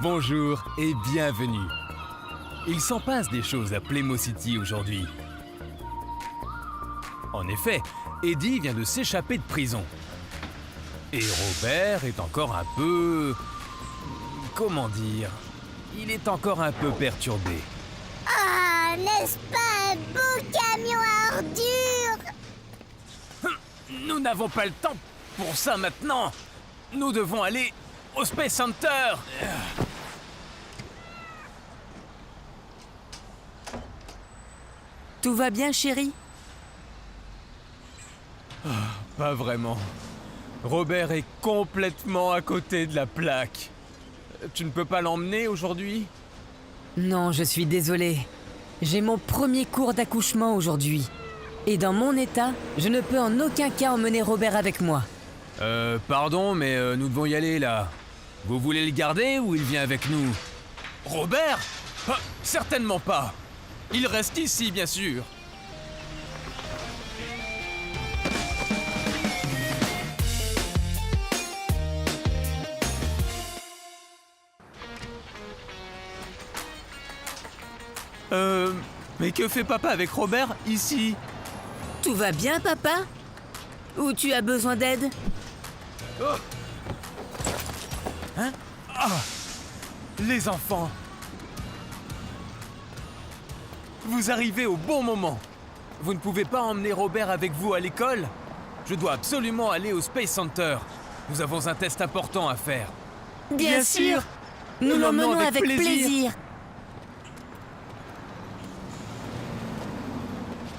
Bonjour et bienvenue. Il s'en passe des choses à Playmo City aujourd'hui. En effet, Eddie vient de s'échapper de prison. Et Robert est encore un peu... Comment dire? Il est encore un peu perturbé. Ah, n'est-ce pas un beau camion à ordures? Nous n'avons pas le temps pour ça maintenant. Nous devons aller au Space Center. Tout va bien, chérie? Pas vraiment. Robert est complètement à côté de la plaque. Tu ne peux pas l'emmener aujourd'hui? Non, je suis désolée. J'ai mon premier cours d'accouchement aujourd'hui. Et dans mon état, je ne peux en aucun cas emmener Robert avec moi. Pardon, mais nous devons y aller là. Vous voulez le garder ou il vient avec nous? Robert? Certainement pas. Il reste ici, bien sûr. Mais que fait papa avec Robert ici? Tout va bien, papa? Ou tu as besoin d'aide? Hein? Ah! Les enfants! Vous arrivez au bon moment. Vous ne pouvez pas emmener Robert avec vous à l'école? Je dois absolument aller au Space Center. Nous avons un test important à faire. Bien sûr. Nous l'emmenons avec plaisir.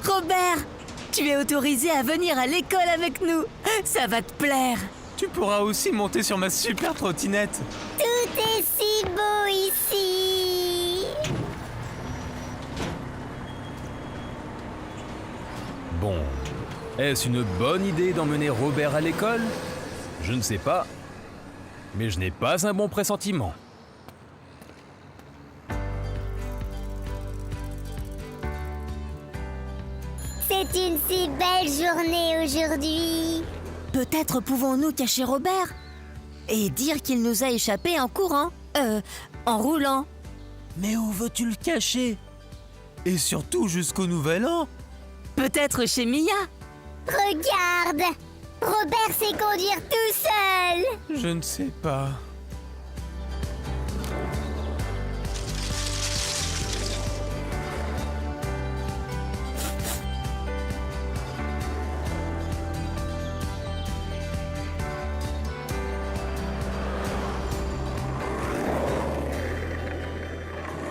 Robert, tu es autorisé à venir à l'école avec nous. Ça va te plaire. Tu pourras aussi monter sur ma super trottinette. Tout est si beau ici. Bon, est-ce une bonne idée d'emmener Robert à l'école? Je ne sais pas, mais je n'ai pas un bon pressentiment. C'est une si belle journée aujourd'hui. Peut-être pouvons-nous cacher Robert et dire qu'il nous a échappé en courant, en roulant. Mais où veux-tu le cacher? Et surtout jusqu'au Nouvel An? Peut-être chez Mia. Regarde, Robert sait conduire tout seul. Je ne sais pas.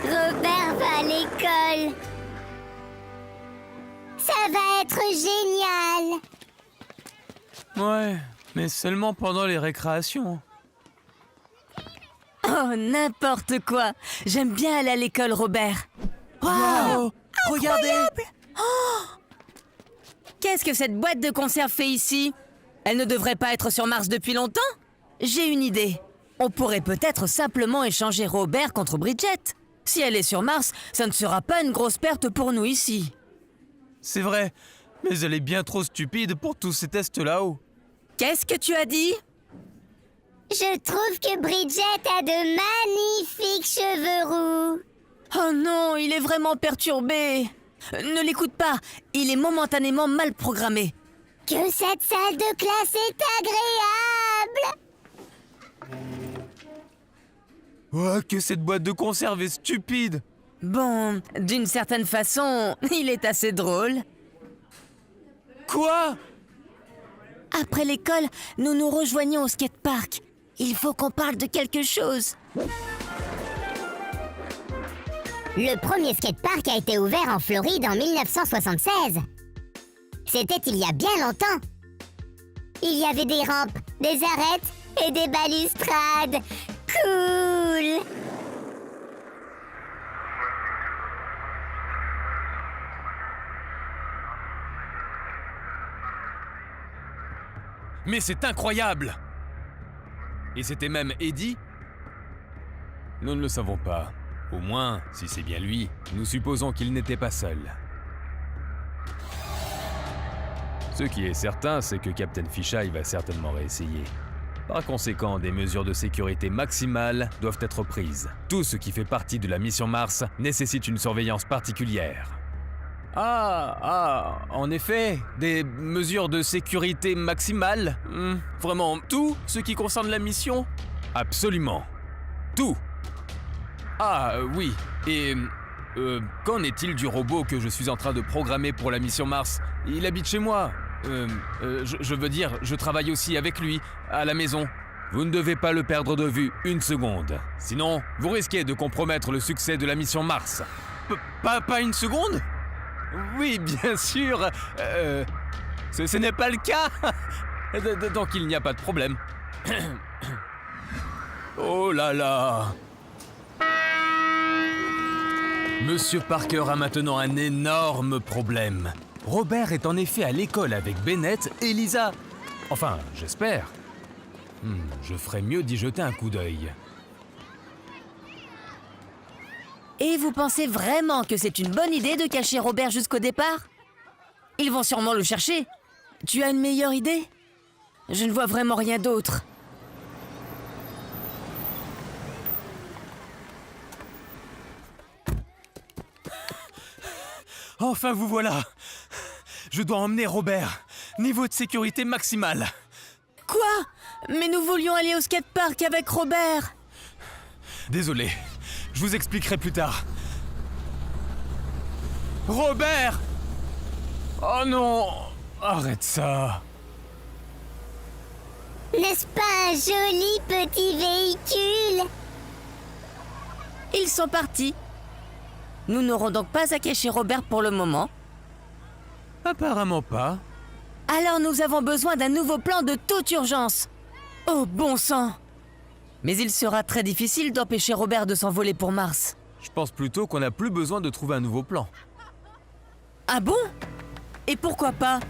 Robert va à l'école. Ça va être génial. Ouais, mais seulement pendant les récréations. Oh, n'importe quoi. J'aime bien aller à l'école, Robert. Wow! Regardez! Qu'est-ce que cette boîte de conserve fait ici? Elle ne devrait pas être sur Mars depuis longtemps? J'ai une idée. On pourrait peut-être simplement échanger Robert contre Bridget. Si elle est sur Mars, ça ne sera pas une grosse perte pour nous ici. C'est vrai, mais elle est bien trop stupide pour tous ces tests là-haut. Qu'est-ce que tu as dit? Je trouve que Bridget a de magnifiques cheveux roux. Oh non, il est vraiment perturbé. Ne l'écoute pas, il est momentanément mal programmé. Que cette salle de classe est agréable. Oh, que cette boîte de conserve est stupide! Bon, d'une certaine façon, il est assez drôle. Quoi? Après l'école, nous nous rejoignons au skatepark. Il faut qu'on parle de quelque chose. Le premier skatepark a été ouvert en Floride en 1976. C'était il y a bien longtemps. Il y avait des rampes, des arêtes et des balustrades. Cool! Mais c'est incroyable! Et c'était même Eddie? Nous ne le savons pas. Au moins, si c'est bien lui, nous supposons qu'il n'était pas seul. Ce qui est certain, c'est que Captain Fisheye va certainement réessayer. Par conséquent, des mesures de sécurité maximales doivent être prises. Tout ce qui fait partie de la mission Mars nécessite une surveillance particulière. En effet, des mesures de sécurité maximales. Vraiment, tout ce qui concerne la mission? Absolument. Tout. Oui. Et qu'en est-il du robot que je suis en train de programmer pour la mission Mars? Il habite chez moi. Je veux dire, je travaille aussi avec lui, à la maison. Vous ne devez pas le perdre de vue une seconde. Sinon, vous risquez de compromettre le succès de la mission Mars. Pas une seconde? Oui, bien sûr. Ce n'est pas le cas. Donc il n'y a pas de problème. Oh là là. Monsieur Parker a maintenant un énorme problème. Robert est en effet à l'école avec Bennett et Lisa. Enfin, j'espère. Je ferais mieux d'y jeter un coup d'œil. Et vous pensez vraiment que c'est une bonne idée de cacher Robert jusqu'au départ? Ils vont sûrement le chercher. Tu as une meilleure idée? Je ne vois vraiment rien d'autre. Enfin, vous voilà. Je dois emmener Robert. Niveau de sécurité maximal. Quoi? Mais nous voulions aller au skatepark avec Robert. Désolé. Je vous expliquerai plus tard. Robert! Oh non! Arrête ça! N'est-ce pas un joli petit véhicule? Ils sont partis. Nous n'aurons donc pas à cacher Robert pour le moment. Apparemment pas. Alors nous avons besoin d'un nouveau plan de toute urgence. Oh bon sang! Mais il sera très difficile d'empêcher Robert de s'envoler pour Mars. Je pense plutôt qu'on n'a plus besoin de trouver un nouveau plan. Ah bon? Et pourquoi pas?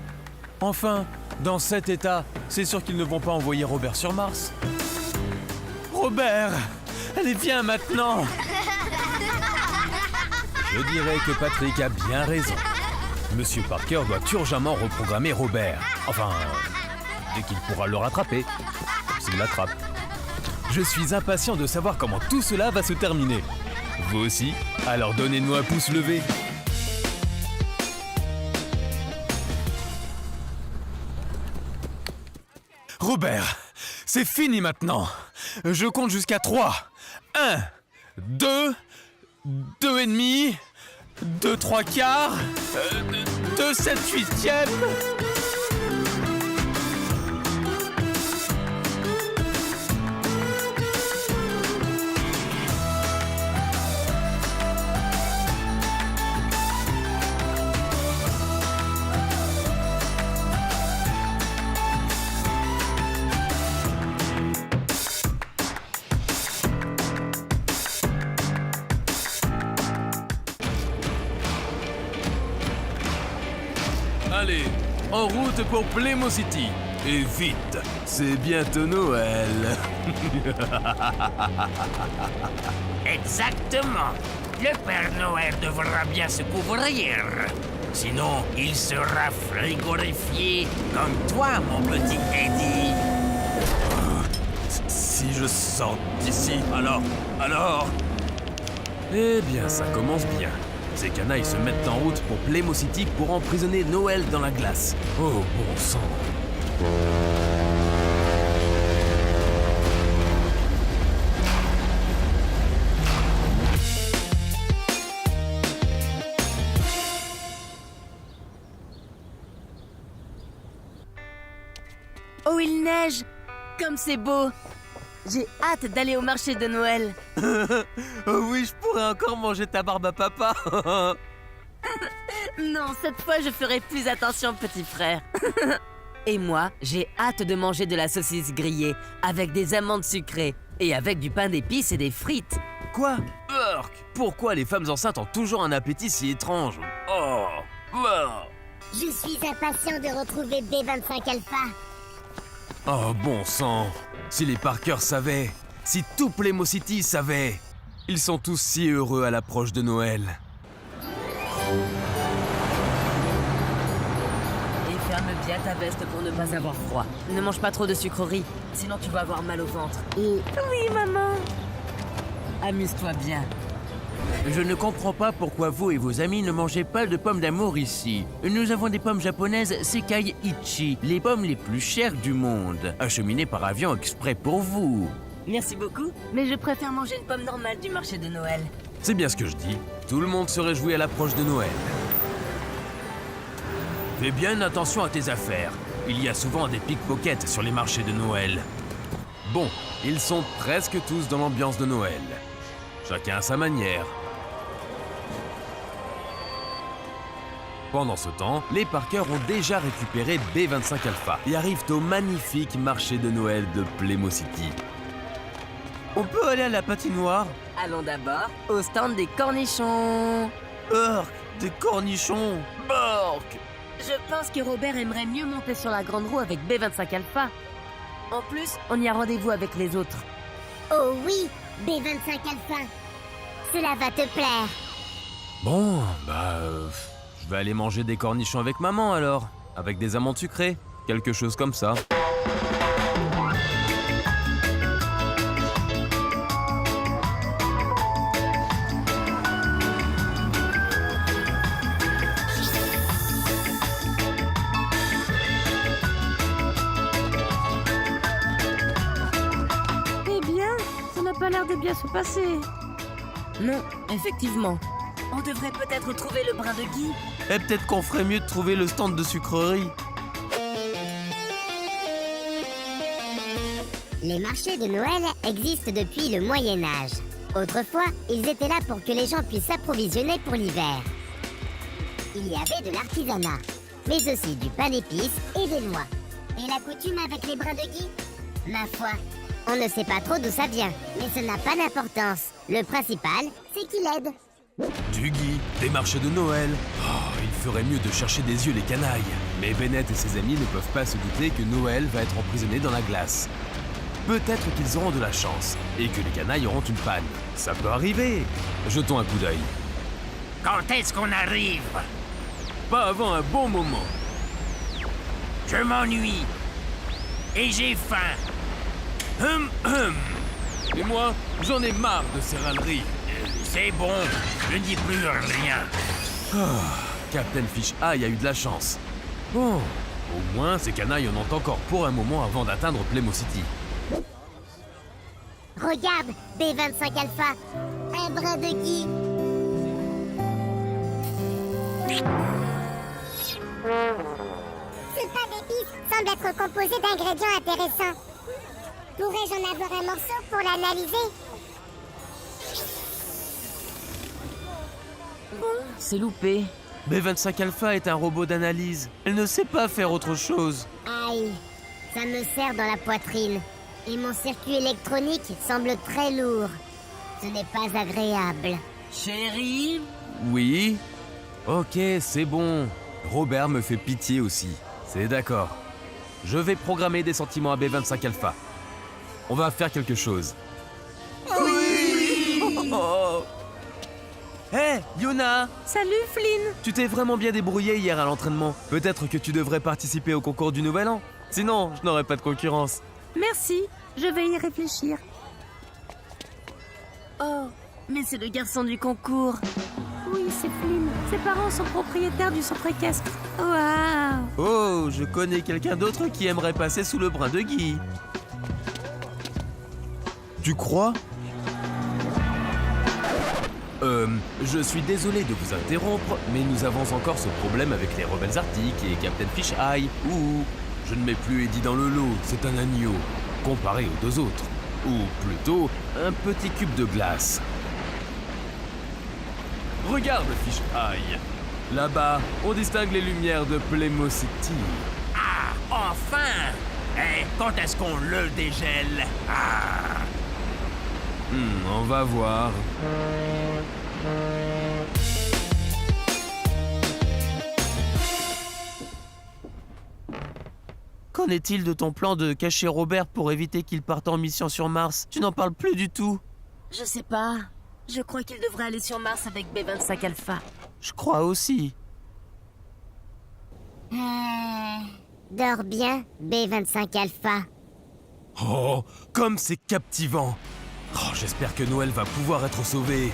Enfin, dans cet état, c'est sûr qu'ils ne vont pas envoyer Robert sur Mars. Robert! Allez, viens maintenant! Je dirais que Patrick a bien raison. Monsieur Parker doit urgemment reprogrammer Robert. Enfin, dès qu'il pourra le rattraper. S'il l'attrape. Je suis impatient de savoir comment tout cela va se terminer. Vous aussi? Alors donnez-nous un pouce levé. Robert, c'est fini maintenant. Je compte jusqu'à 3. 1, 2, 2 et demi, 2 3 quarts, 2 7 huitièmes. Allez, en route pour Playmo City. Et vite, c'est bientôt Noël. Exactement. Le Père Noël devra bien se couvrir. Sinon, il sera frigorifié comme toi, mon petit Eddie. Si je sors d'ici, alors... Eh bien, ça commence bien. Ces canailles se mettent en route pour Playmo City pour emprisonner Noël dans la glace. Oh, bon sang. Oh, il neige! Comme c'est beau! J'ai hâte d'aller au marché de Noël. Oh oui, je pourrais encore manger ta barbe à papa. Non, cette fois, je ferai plus attention, petit frère. Et moi, j'ai hâte de manger de la saucisse grillée avec des amandes sucrées et avec du pain d'épices et des frites. Quoi? Urk! Pourquoi les femmes enceintes ont toujours un appétit si étrange? Oh! Je suis impatient de retrouver B25 Alpha. Oh, bon sang! Si les Parker savaient, si tout Playmo City savait, ils sont tous si heureux à l'approche de Noël. Et ferme bien Tiens ta veste pour ne pas avoir froid. Ne mange pas trop de sucreries, sinon tu vas avoir mal au ventre. Oui, maman. Amuse-toi bien. Je ne comprends pas pourquoi vous et vos amis ne mangez pas de pommes d'amour ici. Nous avons des pommes japonaises Sekai Ichi, les pommes les plus chères du monde, acheminées par avion exprès pour vous. Merci beaucoup, mais je préfère manger une pomme normale du marché de Noël. C'est bien ce que je dis. Tout le monde se réjouit à l'approche de Noël. Fais bien attention à tes affaires. Il y a souvent des pickpockets sur les marchés de Noël. Bon, ils sont presque tous dans l'ambiance de Noël. Chacun à sa manière. Pendant ce temps, les Parker ont déjà récupéré B25 Alpha et arrivent au magnifique marché de Noël de Playmo City. On peut aller à la patinoire? Allons d'abord au stand des cornichons. Urk, des cornichons! Bork! Je pense que Robert aimerait mieux monter sur la grande roue avec B25 Alpha. En plus, on y a rendez-vous avec les autres. Oh oui, B25 Alpha. Cela va te plaire. Bon, je vais aller manger des cornichons avec maman alors. Avec des amandes sucrées. Quelque chose comme ça. Eh bien, ça n'a pas l'air de bien se passer. Non, effectivement. On devrait peut-être trouver le brin de Guy. Et peut-être qu'on ferait mieux de trouver le stand de sucrerie. Les marchés de Noël existent depuis le Moyen-Âge. Autrefois, ils étaient là pour que les gens puissent s'approvisionner pour l'hiver. Il y avait de l'artisanat, mais aussi du pain d'épices et des noix. Et la coutume avec les brins de Guy? Ma foi, on ne sait pas trop d'où ça vient, mais ça n'a pas d'importance. Le principal, c'est qu'il aide. Du Guy, des marchés de Noël. Oh, il ferait mieux de chercher des yeux les canailles. Mais Bennett et ses amis ne peuvent pas se douter que Noël va être emprisonné dans la glace. Peut-être qu'ils auront de la chance et que les canailles auront une panne. Ça peut arriver. Jetons un coup d'œil. Quand est-ce qu'on arrive? Pas avant un bon moment. Je m'ennuie. Et j'ai faim. Et moi, j'en ai marre de ces râleries. C'est bon, je ne dis plus rien. Captain Fish Eye a eu de la chance. Bon, au moins ces canailles en ont encore pour un moment avant d'atteindre Playmo City. Regarde, B25 Alpha, un brin de Guy. Ce pain d'épices semble être composé d'ingrédients intéressants. Pourrais-je en avoir un morceau pour l'analyser? C'est loupé. B25 Alpha est un robot d'analyse. Elle ne sait pas faire autre chose. Aïe, ça me serre dans la poitrine. Et mon circuit électronique semble très lourd. Ce n'est pas agréable. Chérie? Oui? Ok, c'est bon. Robert me fait pitié aussi. C'est d'accord. Je vais programmer des sentiments à B25 Alpha. On va faire quelque chose. Oui! Oh. Hé, Yuna! Salut Flynn. Tu t'es vraiment bien débrouillé hier à l'entraînement. Peut-être que tu devrais participer au concours du Nouvel An. Sinon, je n'aurais pas de concurrence. Merci, je vais y réfléchir. Oh, mais c'est le garçon du concours. Oui, c'est Flynn. Ses parents sont propriétaires du centre équestre. Waouh! Oh, je connais quelqu'un d'autre qui aimerait passer sous le brin de Guy. Tu crois? Je suis désolé de vous interrompre, mais nous avons encore ce problème avec les rebelles arctiques et Captain Fish Eye. Ouh, je ne mets plus Eddie dans le lot, c'est un agneau, comparé aux deux autres. Ou plutôt, un petit cube de glace. Regarde, Fish Eye. Là-bas, on distingue les lumières de Playmo City. Ah, enfin! Et quand est-ce qu'on le dégèle? Ah! On va voir. Qu'en est-il de ton plan de cacher Robert pour éviter qu'il parte en mission sur Mars? Tu n'en parles plus du tout. Je sais pas. Je crois qu'il devrait aller sur Mars avec B25 Alpha. Je crois aussi. Dors bien, B25 Alpha. Oh, comme c'est captivant. Oh, j'espère que Noël va pouvoir être sauvé.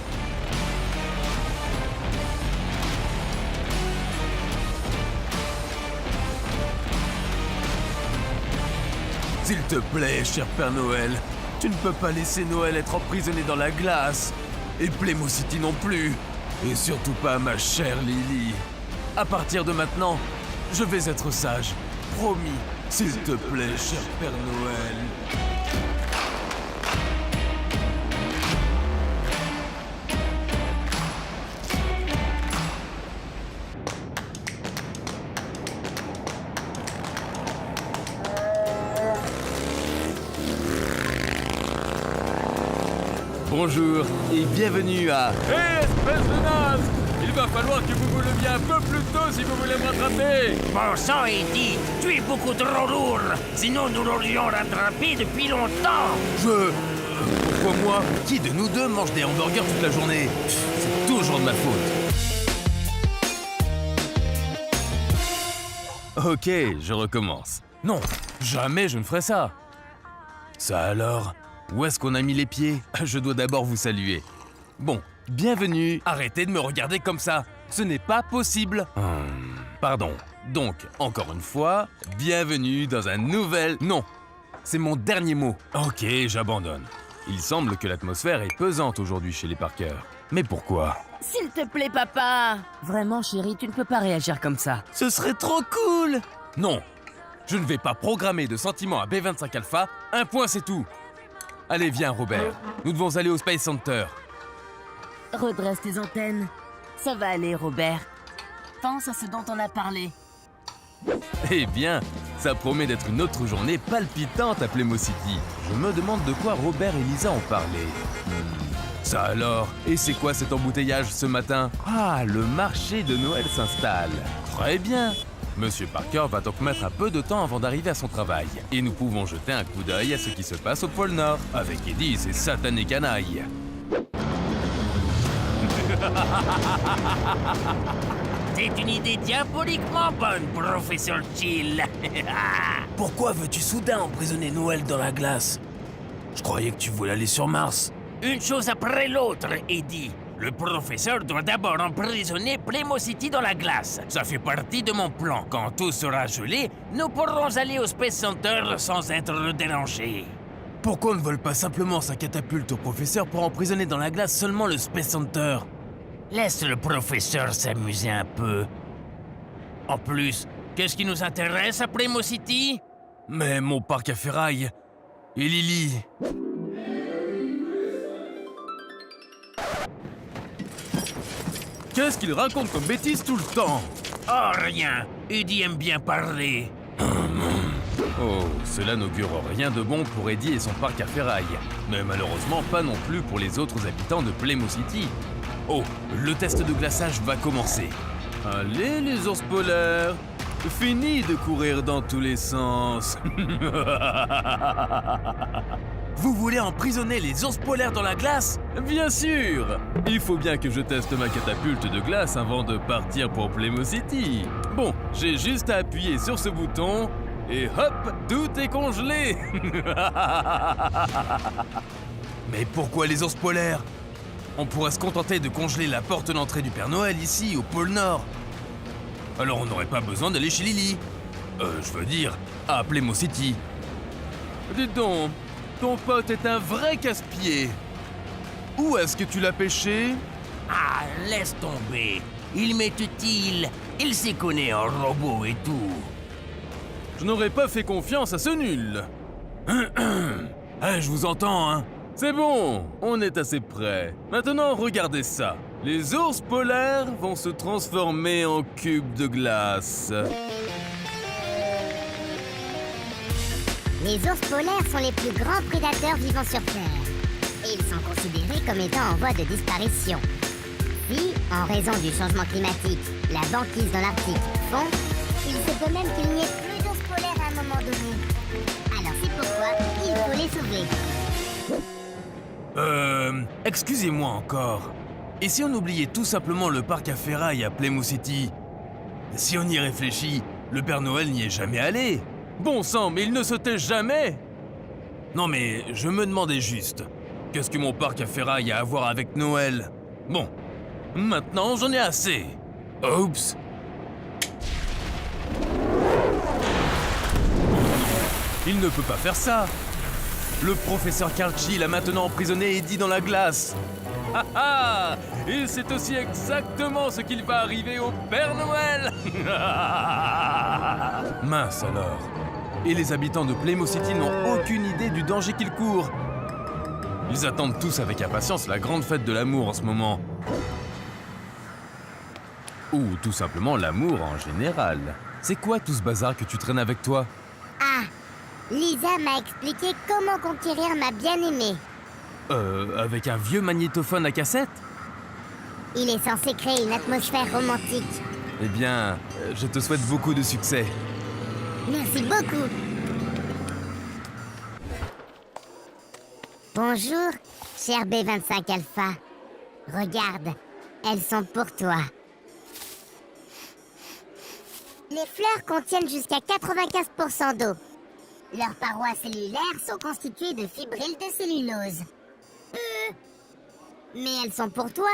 S'il te plaît, cher Père Noël, tu ne peux pas laisser Noël être emprisonné dans la glace. Et Playmo City non plus. Et surtout pas ma chère Lily. À partir de maintenant, je vais être sage. Promis. S'il te plaît, cher Père Noël. Bonjour et bienvenue à... Hé, espèce de naze! Il va falloir que vous vous leviez un peu plus tôt si vous voulez me rattraper! Bon sang, Eddie, tu es beaucoup trop lourd. Sinon, nous l'aurions rattrapé depuis longtemps. Pourquoi moi? Qui de nous deux mange des hamburgers toute la journée? C'est toujours de ma faute. Ok, je recommence. Non, jamais je ne ferai ça. Ça alors? Où est-ce qu'on a mis les pieds? Je dois d'abord vous saluer. Bon, bienvenue. Arrêtez de me regarder comme ça. Ce n'est pas possible. Pardon. Donc, encore une fois, bienvenue dans un nouvel... Non, c'est mon dernier mot. Ok, j'abandonne. Il semble que l'atmosphère est pesante aujourd'hui chez les Parker. Mais pourquoi? S'il te plaît, papa. Vraiment, chérie, tu ne peux pas réagir comme ça. Ce serait trop cool. Non, je ne vais pas programmer de sentiments à B25 Alpha. Un point, c'est tout. Allez, viens, Robert. Nous devons aller au Space Center. Redresse tes antennes. Ça va aller, Robert. Pense à ce dont on a parlé. Eh bien, ça promet d'être une autre journée palpitante à Playmo City. Je me demande de quoi Robert et Lisa ont parlé. Ça alors? Et c'est quoi cet embouteillage ce matin? Ah, le marché de Noël s'installe. Très bien. Monsieur Parker va donc mettre un peu de temps avant d'arriver à son travail. Et nous pouvons jeter un coup d'œil à ce qui se passe au pôle Nord, avec Eddie et ses satanés canailles. C'est une idée diaboliquement bonne, professeur Chill. Pourquoi veux-tu soudain emprisonner Noël dans la glace? Je croyais que tu voulais aller sur Mars. Une chose après l'autre, Eddie. Le professeur doit d'abord emprisonner Playmo City dans la glace. Ça fait partie de mon plan. Quand tout sera gelé, nous pourrons aller au Space Center sans être dérangés. Pourquoi on ne vole pas simplement sa catapulte au professeur pour emprisonner dans la glace seulement le Space Center? Laisse le professeur s'amuser un peu. En plus, qu'est-ce qui nous intéresse à Playmo City? Mais mon parc à ferraille... Et Lily... Qu'est-ce qu'il raconte comme bêtises tout le temps? Oh, rien. Eddie aime bien parler. Oh, cela n'augure rien de bon pour Eddie et son parc à ferraille. Mais malheureusement pas non plus pour les autres habitants de Playmo City. Oh, le test de glaçage va commencer. Allez les ours polaires, fini de courir dans tous les sens. Vous voulez emprisonner les ours polaires dans la glace? Bien sûr! Il faut bien que je teste ma catapulte de glace avant de partir pour Playmo City. Bon, j'ai juste à appuyer sur ce bouton et hop, tout est congelé. Mais pourquoi les ours polaires? On pourrait se contenter de congeler la porte d'entrée du Père Noël ici, au pôle Nord. Alors on n'aurait pas besoin d'aller chez Lily. Je veux dire, à Playmo City. Dites donc, ton pote est un vrai casse-pied. Où est-ce que tu l'as pêché? Ah, laisse tomber. Il m'est utile. Il s'y connaît en robot et tout. Je n'aurais pas fait confiance à ce nul. Je vous entends, hein. C'est bon, on est assez près. Maintenant, regardez ça. Les ours polaires vont se transformer en cubes de glace. Les ours polaires sont les plus grands prédateurs vivant sur Terre. Et ils sont considérés comme étant en voie de disparition. Si, en raison du changement climatique, la banquise dans l'Arctique fond, il se peut même qu'il n'y ait plus d'ours polaires à un moment donné. Alors c'est pourquoi il faut les sauver. Excusez-moi encore. Et si on oubliait tout simplement le parc à ferraille à Playmo City? Si on y réfléchit, Le Père Noël n'y est jamais allé. Bon sang, mais il ne se tait jamais. Non mais, je me demandais juste, qu'est-ce que mon parc à ferraille a à voir avec Noël? Bon, maintenant j'en ai assez. Oups. Il ne peut pas faire ça. Le professeur Karchi l'a maintenant emprisonné et dit dans la glace. Ah ah! Et c'est aussi exactement ce qu'il va arriver au Père Noël. Mince alors. Et les habitants de Playmo City n'ont aucune idée du danger qu'ils courent. Ils attendent tous avec impatience la grande fête de l'amour en ce moment. Ou tout simplement l'amour en général. C'est quoi tout ce bazar que tu traînes avec toi? Ah, Lisa m'a expliqué comment conquérir ma bien-aimée. Avec un vieux magnétophone à cassette? Il est censé créer une atmosphère romantique. Eh bien, je te souhaite beaucoup de succès. Merci beaucoup. Bonjour, cher B25 Alpha. Regarde, elles sont pour toi. Les fleurs contiennent jusqu'à 95% d'eau. Leurs parois cellulaires sont constituées de fibrilles de cellulose. Mais elles sont pour toi.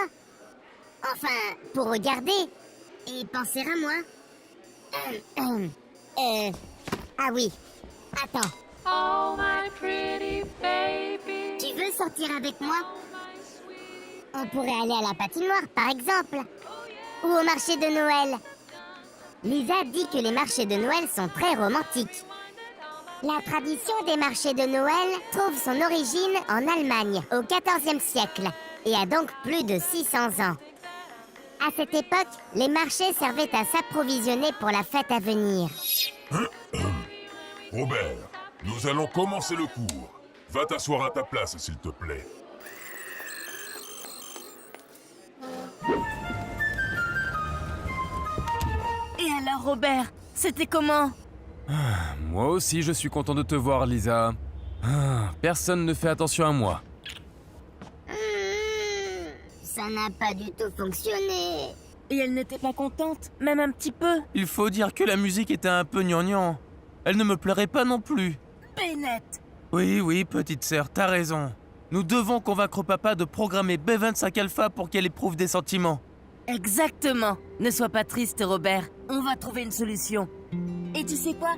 Enfin, pour regarder et penser à moi. Ah oui. Attends. Oh, my pretty baby. Tu veux sortir avec moi? On pourrait aller à la patinoire, par exemple. Ou au marché de Noël. Lisa dit que les marchés de Noël sont très romantiques. La tradition des marchés de Noël trouve son origine en Allemagne au XIVe siècle et a donc plus de 600 ans. À cette époque, les marchés servaient à s'approvisionner pour la fête à venir. Robert, nous allons commencer le cours. Va t'asseoir à ta place, s'il te plaît. Et alors, Robert, c'était comment? Moi aussi, je suis content de te voir, Lisa. Personne ne fait attention à moi. Ça n'a pas du tout fonctionné. Et elle n'était pas contente, même un petit peu. Il faut dire que la musique était un peu gnangnan. Elle ne me plairait pas non plus. Bennett! Oui, petite sœur, t'as raison. Nous devons convaincre papa de programmer B25 Alpha pour qu'elle éprouve des sentiments. Exactement. Ne sois pas triste, Robert. On va trouver une solution. Et tu sais quoi?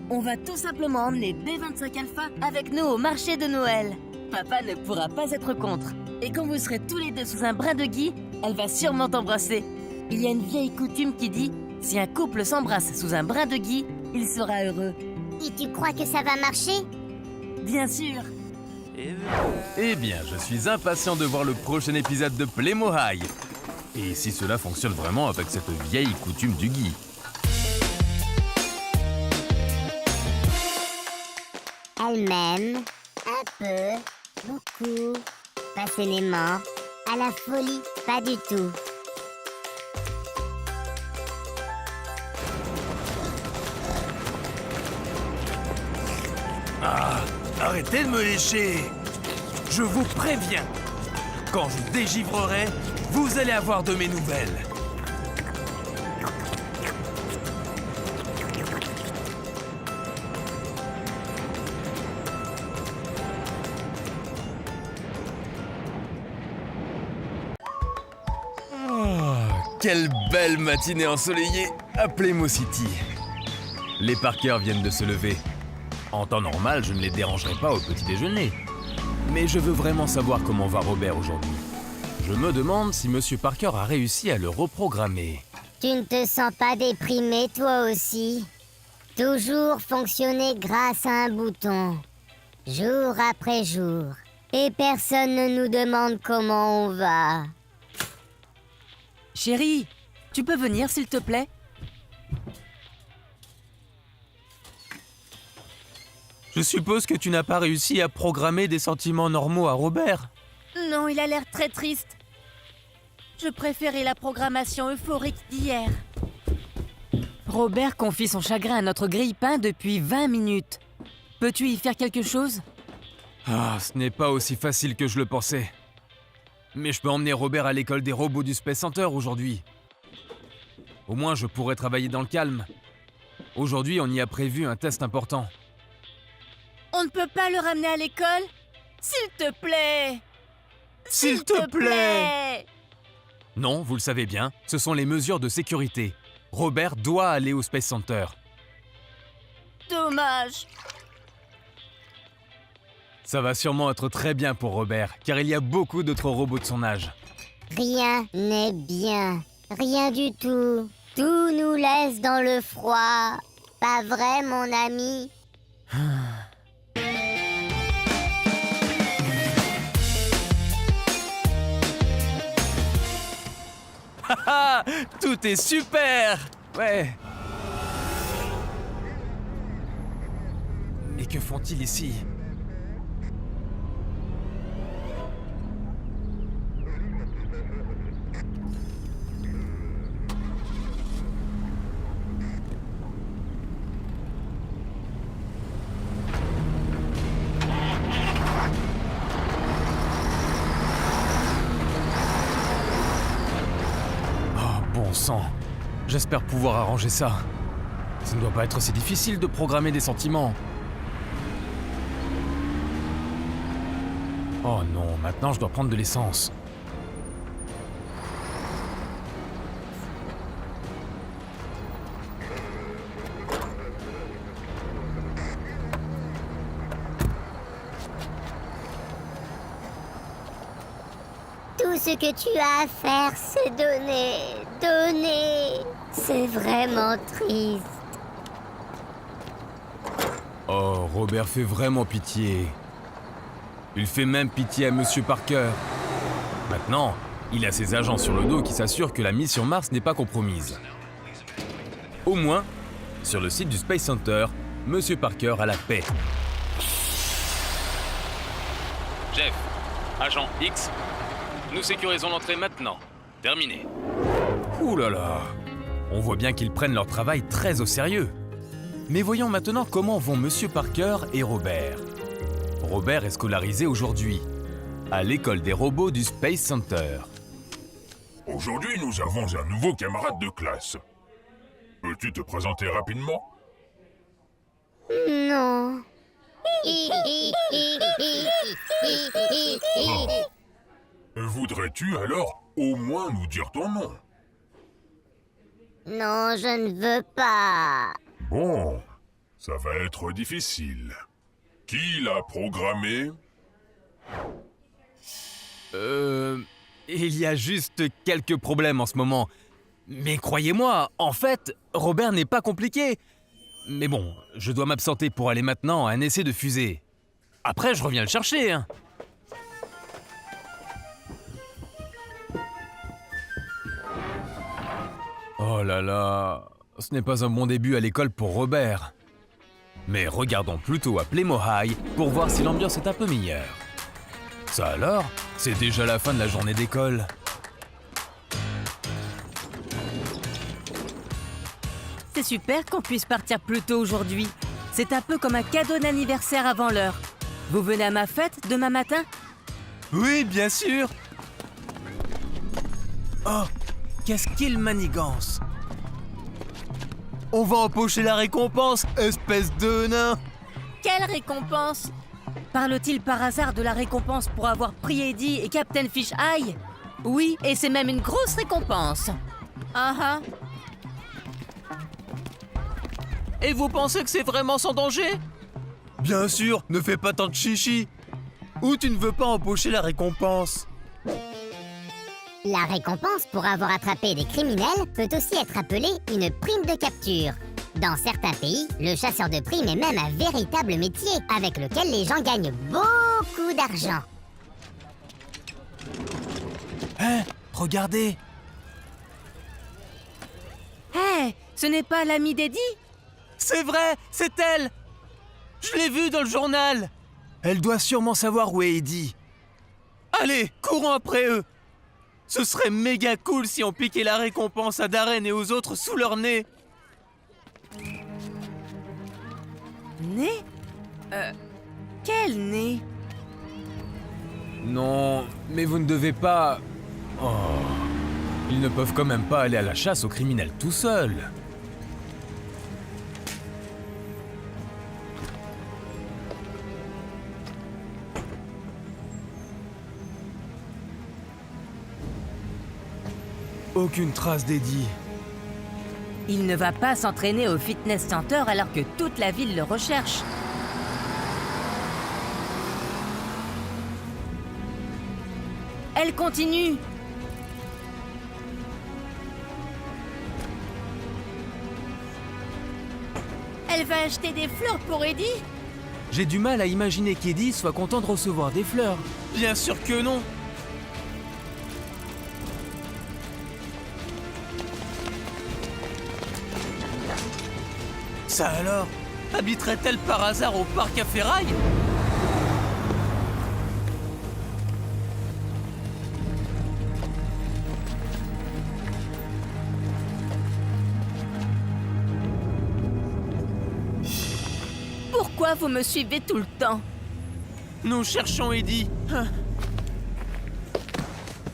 On va tout simplement emmener B25 Alpha avec nous au marché de Noël. Papa ne pourra pas être contre. Et quand vous serez tous les deux sous un brin de gui, elle va sûrement t'embrasser. Il y a une vieille coutume qui dit « Si un couple s'embrasse sous un brin de gui, il sera heureux. Et tu crois que ça va marcher? » Bien sûr. Eh bien, je suis impatient de voir le prochain épisode de Playmo High. Et si cela fonctionne vraiment avec cette vieille coutume du gui. Elle m'aime, un peu, beaucoup, passionnément, à la folie, pas du tout. Arrêtez de me lécher! Je vous préviens, quand je dégivrerai, vous allez avoir de mes nouvelles. Quelle belle matinée ensoleillée à Playmo City. Les Parker viennent de se lever. En temps normal, je ne les dérangerai pas au petit déjeuner. Mais je veux vraiment savoir comment va Robert aujourd'hui. Je me demande si Monsieur Parker a réussi à le reprogrammer. Tu ne te sens pas déprimé, toi aussi? Toujours fonctionner grâce à un bouton, jour après jour. Et personne ne nous demande comment on va. Chérie, tu peux venir s'il te plaît? Je suppose que tu n'as pas réussi à programmer des sentiments normaux à Robert. Non, il a l'air très triste. Je préférais la programmation euphorique d'hier. Robert confie son chagrin à notre grille-pain depuis 20 minutes. Peux-tu y faire quelque chose? Ah, ce n'est pas aussi facile que je le pensais. Mais je peux emmener Robert à l'école des robots du Space Center aujourd'hui. Au moins, je pourrais travailler dans le calme. Aujourd'hui, on y a prévu un test important. On ne peut pas le ramener à l'école? S'il te plaît! S'il te plaît! Non, vous le savez bien, ce sont les mesures de sécurité. Robert doit aller au Space Center. Dommage. Ça va sûrement être très bien pour Robert, car il y a beaucoup d'autres robots de son âge. Rien n'est bien. Rien du tout. Tout nous laisse dans le froid. Pas vrai, mon ami? Ah, tout est super! Ouais. Et que font-ils ici? Bon sang, j'espère pouvoir arranger ça. Ça ne doit pas être si difficile de programmer des sentiments. Oh non, maintenant je dois prendre de l'essence. Tout ce que tu as à faire, c'est donner. Donner. C'est vraiment triste. Oh, Robert fait vraiment pitié. Il fait même pitié à Monsieur Parker. Maintenant, il a ses agents sur le dos qui s'assurent que la mission Mars n'est pas compromise. Au moins, sur le site du Space Center, Monsieur Parker a la paix. Jeff, agent X, nous sécurisons l'entrée maintenant. Terminé. Ouh là là, on voit bien qu'ils prennent leur travail très au sérieux. Mais voyons maintenant comment vont Monsieur Parker et Robert. Robert est scolarisé aujourd'hui, à l'école des robots du Space Center. Aujourd'hui, nous avons un nouveau camarade de classe. Peux-tu te présenter rapidement? Non. Voudrais-tu alors au moins nous dire ton nom? Non, je ne veux pas. Bon, ça va être difficile. Qui l'a programmé? Il y a juste quelques problèmes en ce moment. Mais croyez-moi, en fait, Robert n'est pas compliqué. Mais bon, je dois m'absenter pour aller maintenant à un essai de fusée. Après, je reviens le chercher, hein. Oh là là, ce n'est pas un bon début à l'école pour Robert. Mais regardons plutôt à Playmo High pour voir si l'ambiance est un peu meilleure. Ça alors, c'est déjà la fin de la journée d'école. C'est super qu'on puisse partir plus tôt aujourd'hui. C'est un peu comme un cadeau d'anniversaire avant l'heure. Vous venez à ma fête demain matin? Oui, bien sûr. Oh, qu'est-ce qu'il manigance. On va empocher la récompense, espèce de nain. Quelle récompense? Parle-t-il par hasard de la récompense pour avoir pris Eddie et Captain Fish Eye? Oui, et c'est même une grosse récompense. Ah ah. Et vous pensez que c'est vraiment sans danger? Bien sûr, ne fais pas tant de chichi. Ou tu ne veux pas empocher la récompense? La récompense pour avoir attrapé des criminels peut aussi être appelée une prime de capture. Dans certains pays, le chasseur de primes est même un véritable métier avec lequel les gens gagnent beaucoup d'argent. Hein? Regardez. Hé, ce n'est pas l'ami d'Eddie? C'est vrai, c'est elle. Je l'ai vue dans le journal. Elle doit sûrement savoir où est Eddie. Allez, courons après eux. Ce serait méga cool si on piquait la récompense à Darren et aux autres sous leur nez. Nez? Quel nez? Non, mais vous ne devez pas... Oh, ils ne peuvent quand même pas aller à la chasse aux criminels tout seuls. Aucune trace d'Eddie. Il ne va pas s'entraîner au fitness center alors que toute la ville le recherche. Elle continue. Elle va acheter des fleurs pour Eddie? J'ai du mal à imaginer qu'Eddie soit content de recevoir des fleurs. Bien sûr que non. Ça alors? Habiterait-elle par hasard au parc à ferraille? Pourquoi vous me suivez tout le temps? Nous cherchons Eddie.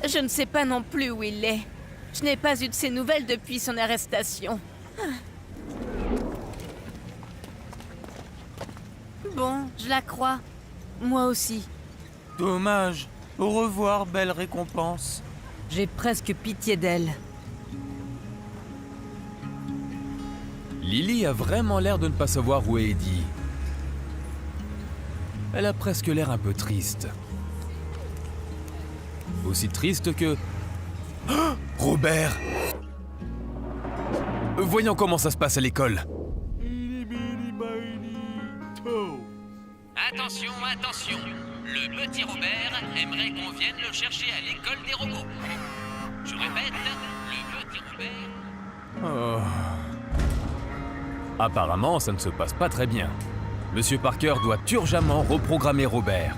Je ne sais pas non plus où il est. Je n'ai pas eu de ses nouvelles depuis son arrestation. Bon, je la crois. Moi aussi. Dommage. Au revoir, belle récompense. J'ai presque pitié d'elle. Lily a vraiment l'air de ne pas savoir où est Eddie. Elle a presque l'air un peu triste. Aussi triste que... Oh, Robert! Voyons comment ça se passe à l'école. Attention, attention. Le petit Robert aimerait qu'on vienne le chercher à l'école des robots. Je répète, le petit Robert... Oh. Apparemment, ça ne se passe pas très bien. Monsieur Parker doit urgemment reprogrammer Robert.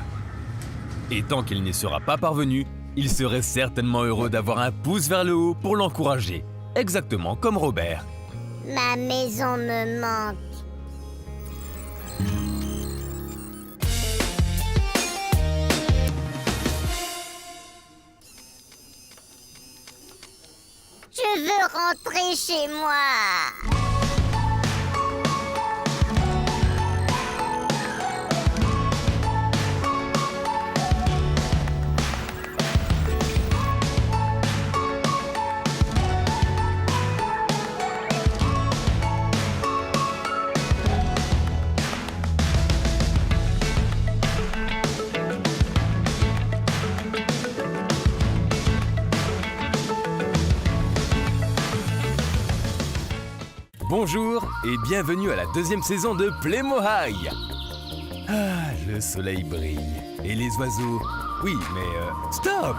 Et tant qu'il n'y sera pas parvenu, il serait certainement heureux d'avoir un pouce vers le haut pour l'encourager. Exactement comme Robert. Ma maison me manque. Je veux rentrer chez moi. Bonjour et bienvenue à la deuxième saison de Playmo High. Ah, le soleil brille. Et les oiseaux... Oui, mais stop!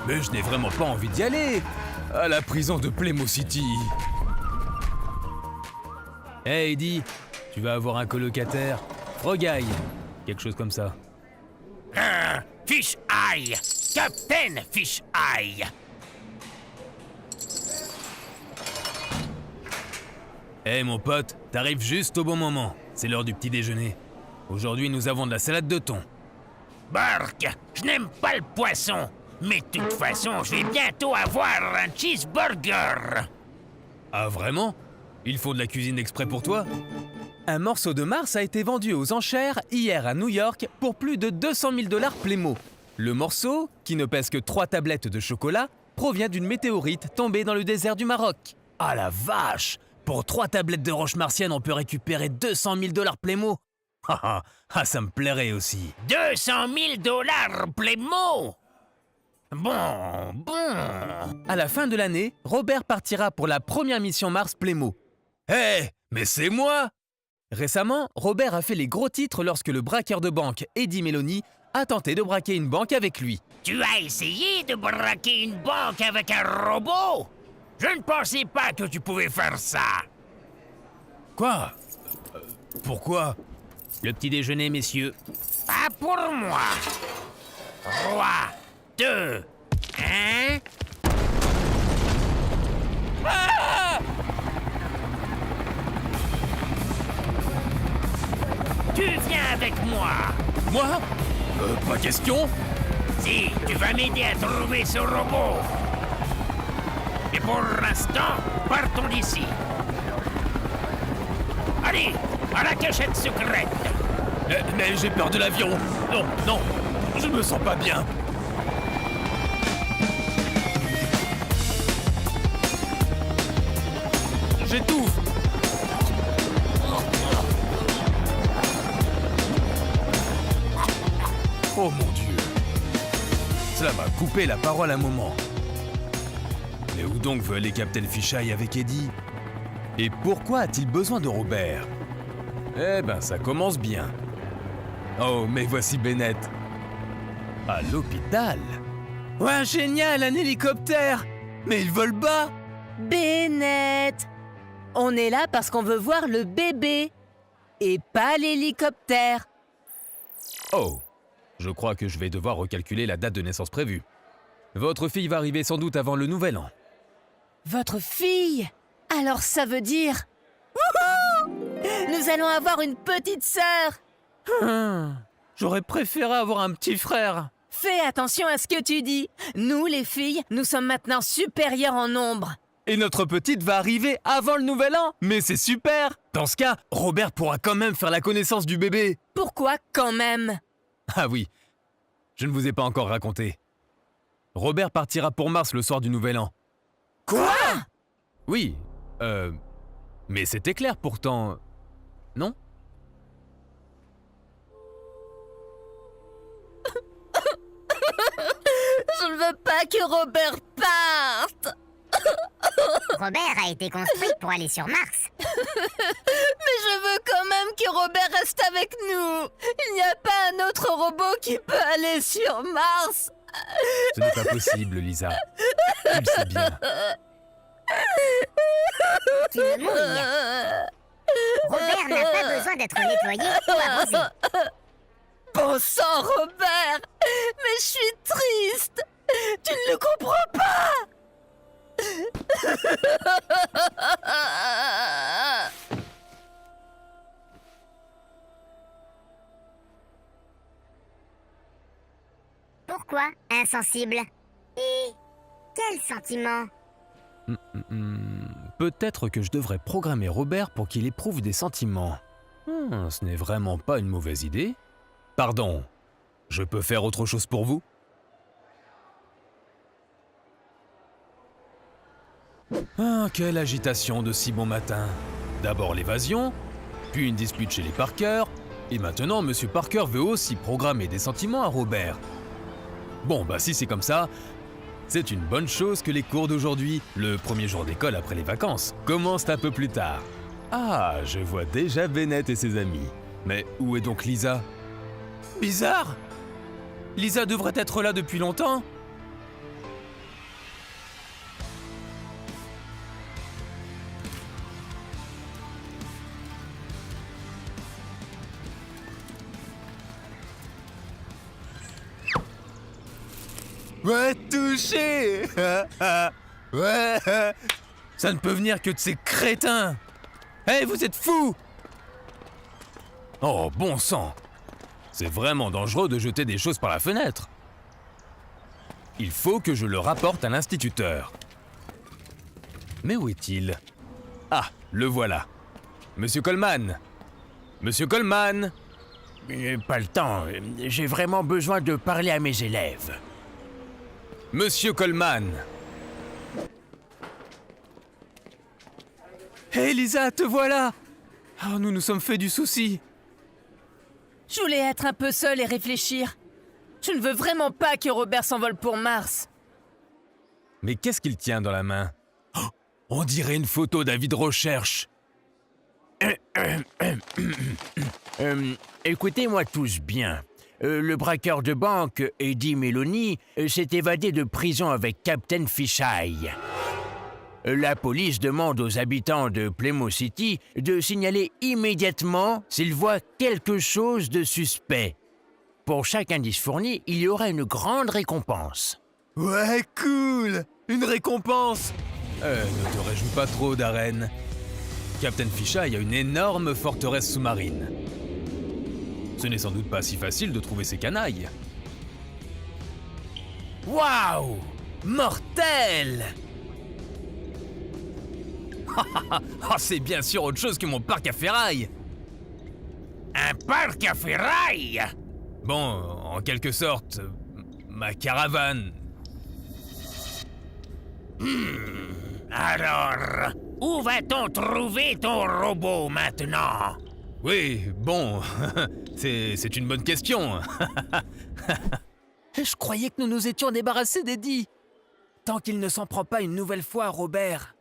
Mais je n'ai vraiment pas envie d'y aller. À la prison de Playmo City. Hey Eddie, tu vas avoir un colocataire. Frog Eye. Quelque chose comme ça. Fish Eye! Captain Fish Eye! Hey mon pote, t'arrives juste au bon moment. C'est l'heure du petit déjeuner. Aujourd'hui, nous avons de la salade de thon. Burk, je n'aime pas le poisson. Mais de toute façon, je vais bientôt avoir un cheeseburger. Ah vraiment? Ils font de la cuisine exprès pour toi? Un morceau de Mars a été vendu aux enchères hier à New York pour plus de 200 000 $ Playmo. Le morceau, qui ne pèse que 3 tablettes de chocolat, provient d'une météorite tombée dans le désert du Maroc. Ah la vache! Pour 3 tablettes de roche martienne, on peut récupérer 200 000 $ Playmo. Ah, ça me plairait aussi. 200 000 $ Playmo! Bon. À la fin de l'année, Robert partira pour la première mission Mars Playmo. Hé, mais c'est moi! Récemment, Robert a fait les gros titres lorsque le braqueur de banque Eddie Meloni a tenté de braquer une banque avec lui. Tu as essayé de braquer une banque avec un robot? Je ne pensais pas que tu pouvais faire ça. Quoi? Pourquoi? Le petit déjeuner, messieurs. Pas pour moi. 3, 2, 1... Ah! Tu viens avec moi. Moi? Pas question. Si, tu vas m'aider à trouver ce robot. Et pour l'instant, partons d'ici. Allez, à la cachette secrète. Mais j'ai peur de l'avion. Non, je me sens pas bien. couper la parole un moment. Mais où donc veut aller Captain Fisheye avec Eddie? Et pourquoi a-t-il besoin de Robert? Eh ben, ça commence bien. Oh, mais voici Bennett. À l'hôpital? Ouais, génial, un hélicoptère! Mais il vole bas! Bennett, on est là parce qu'on veut voir le bébé et pas l'hélicoptère. Oh, je crois que je vais devoir recalculer la date de naissance prévue. Votre fille va arriver sans doute avant le nouvel an. Votre fille? Alors ça veut dire... Wouhou! Nous allons avoir une petite sœur. J'aurais préféré avoir un petit frère. Fais attention à ce que tu dis. Nous, les filles, nous sommes maintenant supérieures en nombre. Et notre petite va arriver avant le nouvel an. Mais c'est super! Dans ce cas, Robert pourra quand même faire la connaissance du bébé. Pourquoi quand même? Ah oui, je ne vous ai pas encore raconté. Robert partira pour Mars le soir du nouvel an. Quoi? Oui, mais c'était clair pourtant, non? Je ne veux pas que Robert parte. Robert a été construit pour aller sur Mars. Mais je veux quand même que Robert reste avec nous. Il n'y a pas un autre robot qui peut aller sur Mars. Ce n'est pas possible, Lisa. Tu le sais bien. Tu veux mourir. Robert n'a pas besoin d'être nettoyé ou arrosé. Bon sang, Robert. Mais je suis triste. Tu ne le comprends pas. Pourquoi insensible? Et quel sentiment? Peut-être que je devrais programmer Robert pour qu'il éprouve des sentiments. Ce n'est vraiment pas une mauvaise idée. Pardon, je peux faire autre chose pour vous? Ah, quelle agitation de si bon matin. D'abord l'évasion, puis une dispute chez les Parker, et maintenant Monsieur Parker veut aussi programmer des sentiments à Robert. Bon, bah si c'est comme ça, c'est une bonne chose que les cours d'aujourd'hui, le premier jour d'école après les vacances, commencent un peu plus tard. Ah, je vois déjà Bennett et ses amis. Mais où est donc Lisa? Bizarre! Lisa devrait être là depuis longtemps. Ouais, touché. Ouais. Ça ne peut venir que de ces crétins. Hé, vous êtes fous! Oh, bon sang. C'est vraiment dangereux de jeter des choses par la fenêtre. Il faut que je le rapporte à l'instituteur. Mais où est-il? Ah, le voilà. Monsieur Coleman. Monsieur Coleman. Pas le temps. J'ai vraiment besoin de parler à mes élèves. Monsieur Coleman. Hé, Lisa, te voilà. Oh, nous nous sommes fait du souci. Je voulais être un peu seule et réfléchir. Je ne veux vraiment pas que Robert s'envole pour Mars. Mais qu'est-ce qu'il tient dans la main? Oh, on dirait une photo d'avis de recherche. Écoutez-moi tous bien. Le braqueur de banque, Eddie Meloni, s'est évadé de prison avec Captain Fisheye. La police demande aux habitants de Plymouth City de signaler immédiatement s'ils voient quelque chose de suspect. Pour chaque indice fourni, il y aura une grande récompense. Ouais, cool. Une récompense. Ne te réjouis pas trop, Darren. Captain Fisheye a une énorme forteresse sous-marine. Ce n'est sans doute pas si facile de trouver ces canailles. Waouh! Mortel! Oh, c'est bien sûr autre chose que mon parc à ferraille. Un parc à ferraille? Bon, en quelque sorte, ma caravane. Alors, où va-t-on trouver ton robot maintenant? Oui, bon, c'est une bonne question. Je croyais que nous nous étions débarrassés d'Eddie. Tant qu'il ne s'en prend pas une nouvelle fois à Robert.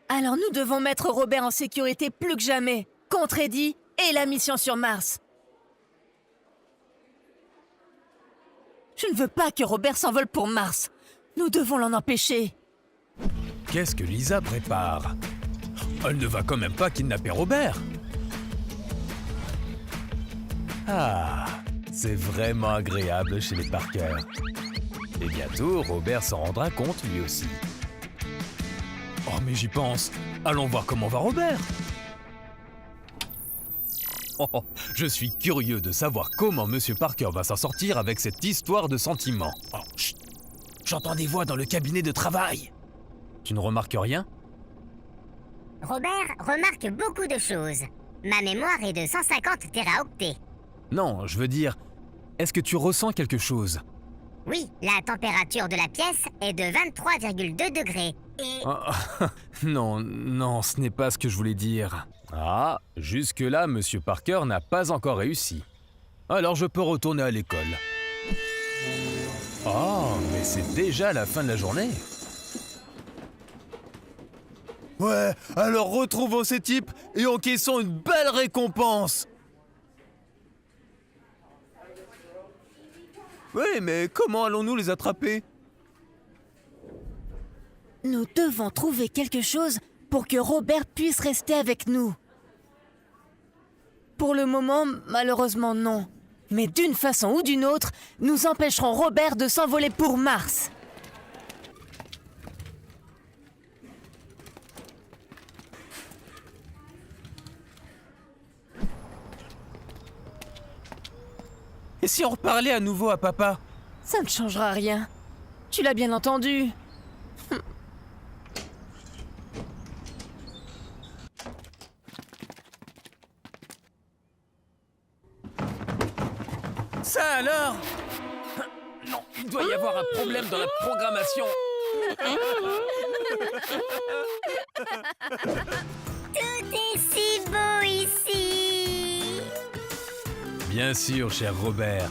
Alors nous devons mettre Robert en sécurité plus que jamais, contre Eddie et la mission sur Mars. Je ne veux pas que Robert s'envole pour Mars. Nous devons l'en empêcher. Qu'est-ce que Lisa prépare? Elle ne va quand même pas kidnapper Robert. Ah, c'est vraiment agréable chez les Parker. Et bientôt, Robert s'en rendra compte lui aussi. Oh, mais j'y pense. Allons voir comment va Robert. Oh, je suis curieux de savoir comment Monsieur Parker va s'en sortir avec cette histoire de sentiments. Oh, chut. J'entends des voix dans le cabinet de travail. Tu ne remarques rien? Robert remarque beaucoup de choses. Ma mémoire est de 150 téraoctets. Non, je veux dire, est-ce que tu ressens quelque chose? Oui, la température de la pièce est de 23,2 degrés. Et Non, ce n'est pas ce que je voulais dire. Ah, jusque-là, Monsieur Parker n'a pas encore réussi. Alors je peux retourner à l'école. Oh, mais c'est déjà la fin de la journée. Ouais, alors retrouvons ces types et encaissons une belle récompense. Oui, mais comment allons-nous les attraper? Nous devons trouver quelque chose pour que Robert puisse rester avec nous. Pour le moment, malheureusement non. Mais d'une façon ou d'une autre, nous empêcherons Robert de s'envoler pour Mars. Et si on reparlait à nouveau à papa? Ça ne changera rien. Tu l'as bien entendu. Ça alors? Non, il doit y avoir un problème dans la programmation. tout est si beau ici. Bien sûr, cher Robert.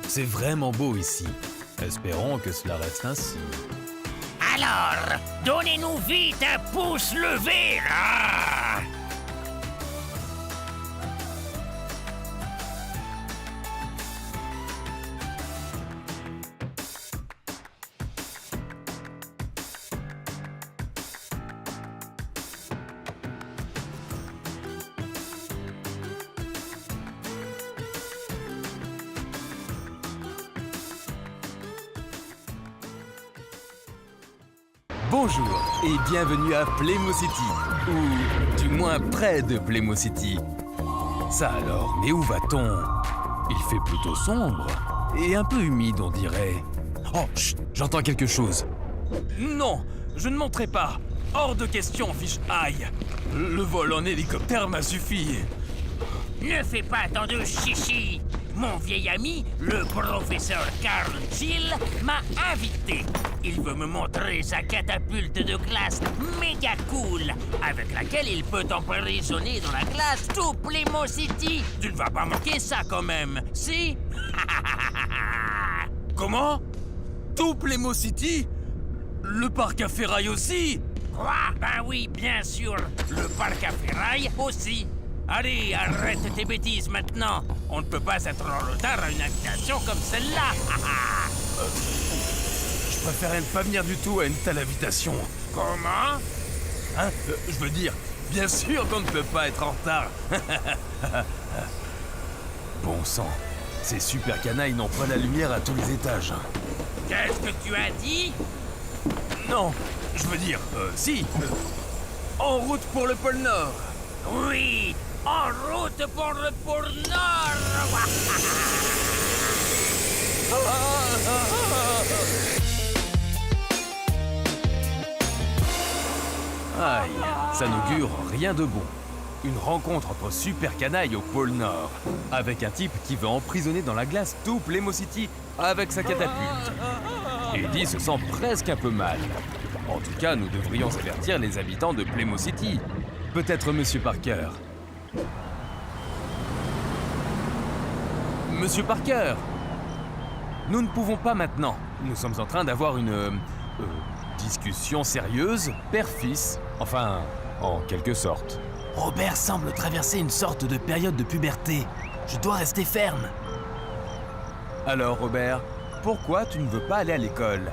C'est vraiment beau ici. Espérons que cela reste ainsi. Alors, donnez-nous vite un pouce levé, là! Bonjour et bienvenue à Playmo City, ou du moins près de Playmo City. Ça alors, mais où va-t-on? Il fait plutôt sombre et un peu humide, on dirait. Oh, chut, j'entends quelque chose. Non, je ne monterai pas. Hors de question, fiche aïe. Le vol en hélicoptère m'a suffi. Ne fais pas tant de chichi! Mon vieil ami, le professeur Carl Gill, m'a invité. Il veut me montrer sa catapulte de classe méga cool, avec laquelle il peut emprisonner dans la glace tout Playmo City. Tu ne vas pas manquer ça quand même, si? Comment? Tout Playmo City? Le parc à ferraille aussi? Quoi? Ben oui, bien sûr, le parc à ferraille aussi. Allez, arrête tes bêtises maintenant. On ne peut pas être en retard à une invitation comme celle-là. Je préférais ne pas venir du tout à une telle invitation. Comment? Hein? Je veux dire, bien sûr qu'on ne peut pas être en retard. Bon sang, ces super canailles n'ont pas la lumière à tous les étages. Qu'est-ce que tu as dit? Non, je veux dire, si. En route pour le pôle Nord. Oui, en route pour le pôle Nord. Aïe, ça n'augure rien de bon. Une rencontre entre super canailles au pôle Nord, avec un type qui veut emprisonner dans la glace tout Playmo City avec sa catapulte. Eddie se sent presque un peu mal. En tout cas, nous devrions avertir les habitants de Playmo City. Peut-être Monsieur Parker. Monsieur Parker! nous ne pouvons pas maintenant. Nous sommes en train d'avoir une discussion sérieuse, père-fils, enfin, en quelque sorte. Robert semble traverser une sorte de période de puberté. Je dois rester ferme. Alors, Robert, pourquoi tu ne veux pas aller à l'école?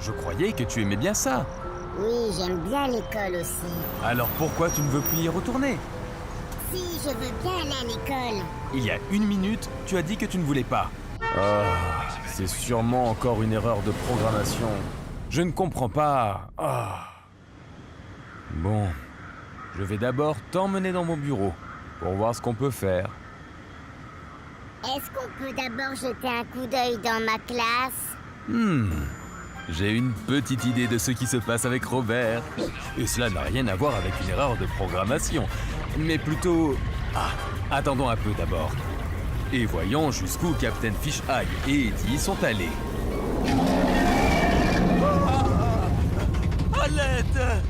Je croyais que tu aimais bien ça. Oui, j'aime bien l'école aussi. Alors pourquoi tu ne veux plus y retourner? Si, je veux bien aller à l'école. Il y a 1 minute, tu as dit que tu ne voulais pas. Ah, c'est sûrement encore une erreur de programmation. Je ne comprends pas. Ah. Bon, je vais d'abord t'emmener dans mon bureau pour voir ce qu'on peut faire. Est-ce qu'on peut d'abord jeter un coup d'œil dans ma classe? J'ai une petite idée de ce qui se passe avec Robert. Et cela n'a rien à voir avec une erreur de programmation, mais plutôt... Ah, attendons un peu d'abord. Et voyons jusqu'où Captain Fish-Eye et Eddie sont allés. À l'aide!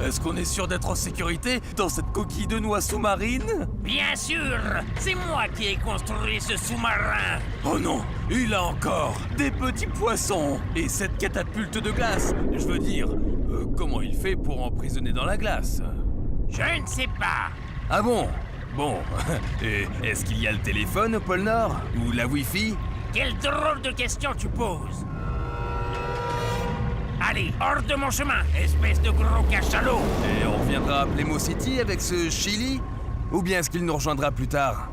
Est-ce qu'on est sûr d'être en sécurité dans cette coquille de noix sous-marine? Bien sûr, c'est moi qui ai construit ce sous-marin. Oh non, il a encore des petits poissons et cette catapulte de glace. Je veux dire, comment il fait pour emprisonner dans la glace? Je ne sais pas. Ah bon? Bon, et est-ce qu'il y a le téléphone au pôle Nord? Ou la Wi-Fi? Quelle drôle de question tu poses. Allez, hors de mon chemin, espèce de gros cachalot. Et on reviendra à Playmo City avec ce Chili? Ou bien est-ce qu'il nous rejoindra plus tard?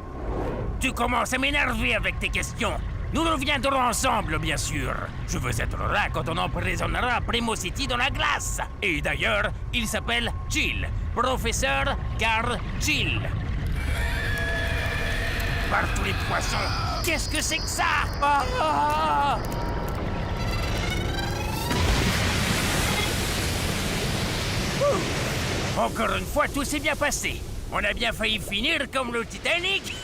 Tu commences à m'énerver avec tes questions. Nous reviendrons ensemble, bien sûr. Je veux être là quand on emprisonnera Playmo City dans la glace. Et d'ailleurs, il s'appelle Chill. Professeur Carl Chill. Par tous les poissons, qu'est-ce que c'est que ça? Ah! Encore une fois, tout s'est bien passé. On a bien failli finir comme le Titanic.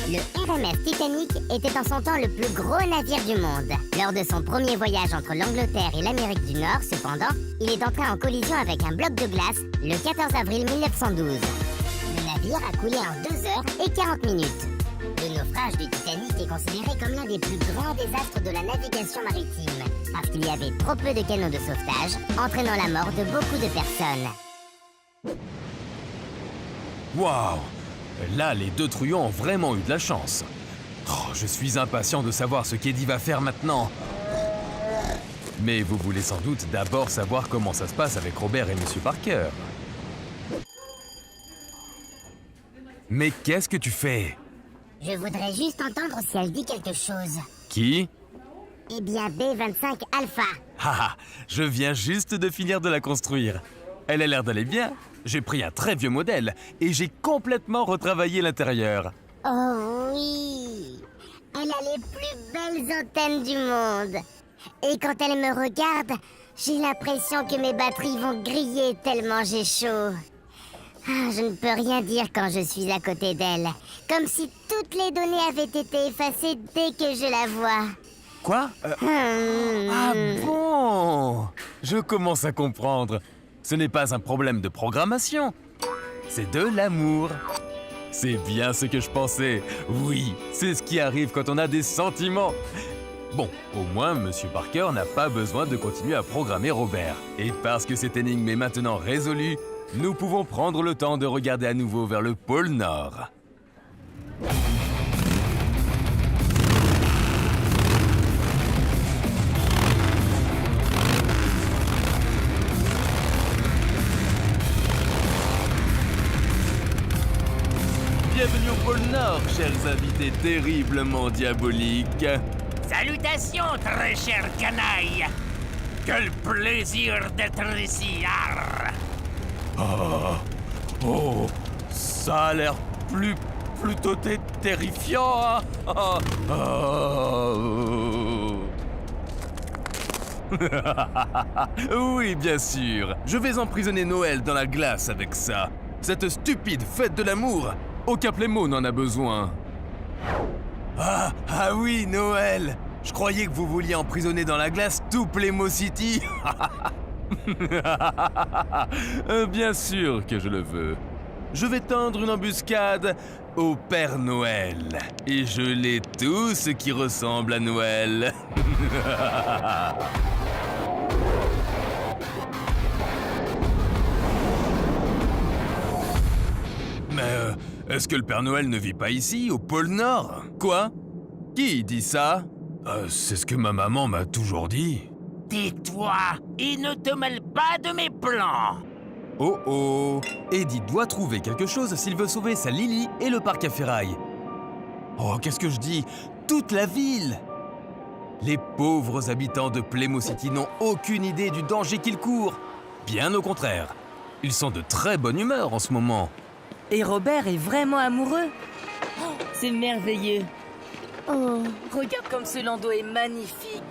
Le RMS Titanic était en son temps le plus gros navire du monde. Lors de son premier voyage entre l'Angleterre et l'Amérique du Nord, cependant, il est entré en collision avec un bloc de glace le 14 avril 1912. Le navire a coulé en 2 heures et 40 minutes. Le naufrage du Titanic est considéré comme l'un des plus grands désastres de la navigation maritime, parce qu'il y avait trop peu de canaux de sauvetage, entraînant la mort de beaucoup de personnes. Waouh! Là, les deux truands ont vraiment eu de la chance. Oh, je suis impatient de savoir ce qu'Eddie va faire maintenant. Mais vous voulez sans doute d'abord savoir comment ça se passe avec Robert et Monsieur Parker. Mais qu'est-ce que tu fais? Je voudrais juste entendre si elle dit quelque chose. Qui? Eh bien, B25 Alpha. Haha, je viens juste de finir de la construire. Elle a l'air d'aller bien. J'ai pris un très vieux modèle et j'ai complètement retravaillé l'intérieur. Oh oui! Elle a les plus belles antennes du monde. Et quand elle me regarde, j'ai l'impression que mes batteries vont griller tellement j'ai chaud. Ah, je ne peux rien dire quand je suis à côté d'elle. Comme si toutes les données avaient été effacées dès que je la vois. Quoi? Ah bon? Je commence à comprendre. Ce n'est pas un problème de programmation. C'est de l'amour. C'est bien ce que je pensais. Oui, c'est ce qui arrive quand on a des sentiments. Bon, au moins, Monsieur Parker n'a pas besoin de continuer à programmer Robert. Et parce que cette énigme est maintenant résolue, nous pouvons prendre le temps de regarder à nouveau vers le pôle Nord. Bienvenue au pôle Nord, chers invités terriblement diaboliques. Salutations, très cher canaille. Quel plaisir d'être ici, arr. Oh, ça a l'air plutôt terrifiant. Hein? Oui, bien sûr. Je vais emprisonner Noël dans la glace avec ça. Cette stupide fête de l'amour. Aucun Playmo n'en a besoin. Ah oui, Noël. Je croyais que vous vouliez emprisonner dans la glace tout Playmo City. Bien sûr que je le veux. je vais tendre une embuscade au Père Noël. Et geler tout ce qui ressemble à Noël. Mais est-ce que le Père Noël ne vit pas ici, au pôle Nord? Quoi? Qui dit ça? C'est ce que ma maman m'a toujours dit. Tais-toi et ne te mêle pas de mes plans. Oh oh! Eddie doit trouver quelque chose s'il veut sauver sa Lily et le parc à ferraille. Oh, qu'est-ce que je dis? Toute la ville! Les pauvres habitants de Playmo City n'ont aucune idée du danger qu'ils courent. Bien au contraire. Ils sont de très bonne humeur en ce moment. Et Robert est vraiment amoureux. Oh, c'est merveilleux. Oh, regarde comme ce landau est magnifique.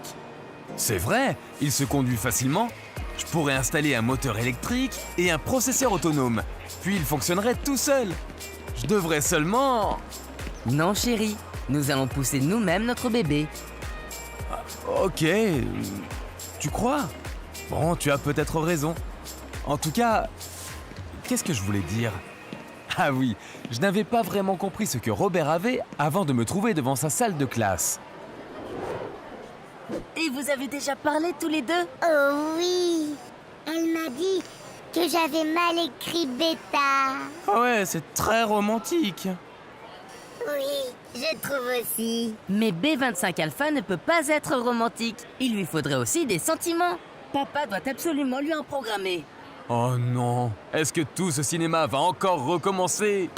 C'est vrai, il se conduit facilement. Je pourrais installer un moteur électrique et un processeur autonome. Puis il fonctionnerait tout seul. Je devrais seulement... Non, chérie, nous allons pousser nous-mêmes notre bébé. Ok, tu crois? Bon, tu as peut-être raison. En tout cas, qu'est-ce que je voulais dire? Ah oui, je n'avais pas vraiment compris ce que Robert avait avant de me trouver devant sa salle de classe. Et vous avez déjà parlé tous les deux? Oh oui. Elle m'a dit que j'avais mal écrit bêta. Ah ouais, c'est très romantique. Oui, je trouve aussi. Mais B25 Alpha ne peut pas être romantique. Il lui faudrait aussi des sentiments. Papa doit absolument lui en programmer. Oh non, est-ce que tout ce cinéma va encore recommencer?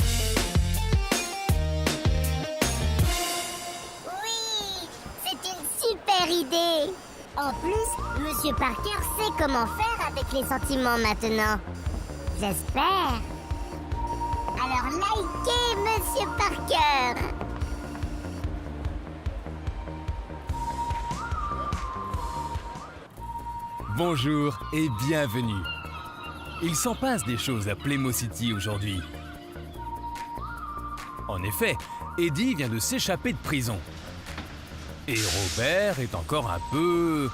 Oui, c'est une super idée. En plus, Monsieur Parker sait comment faire avec les sentiments maintenant. J'espère. Alors likez Monsieur Parker. Bonjour et bienvenue. Il s'en passe des choses à Playmo City aujourd'hui. En effet, Eddie vient de s'échapper de prison. Et Robert est encore un peu...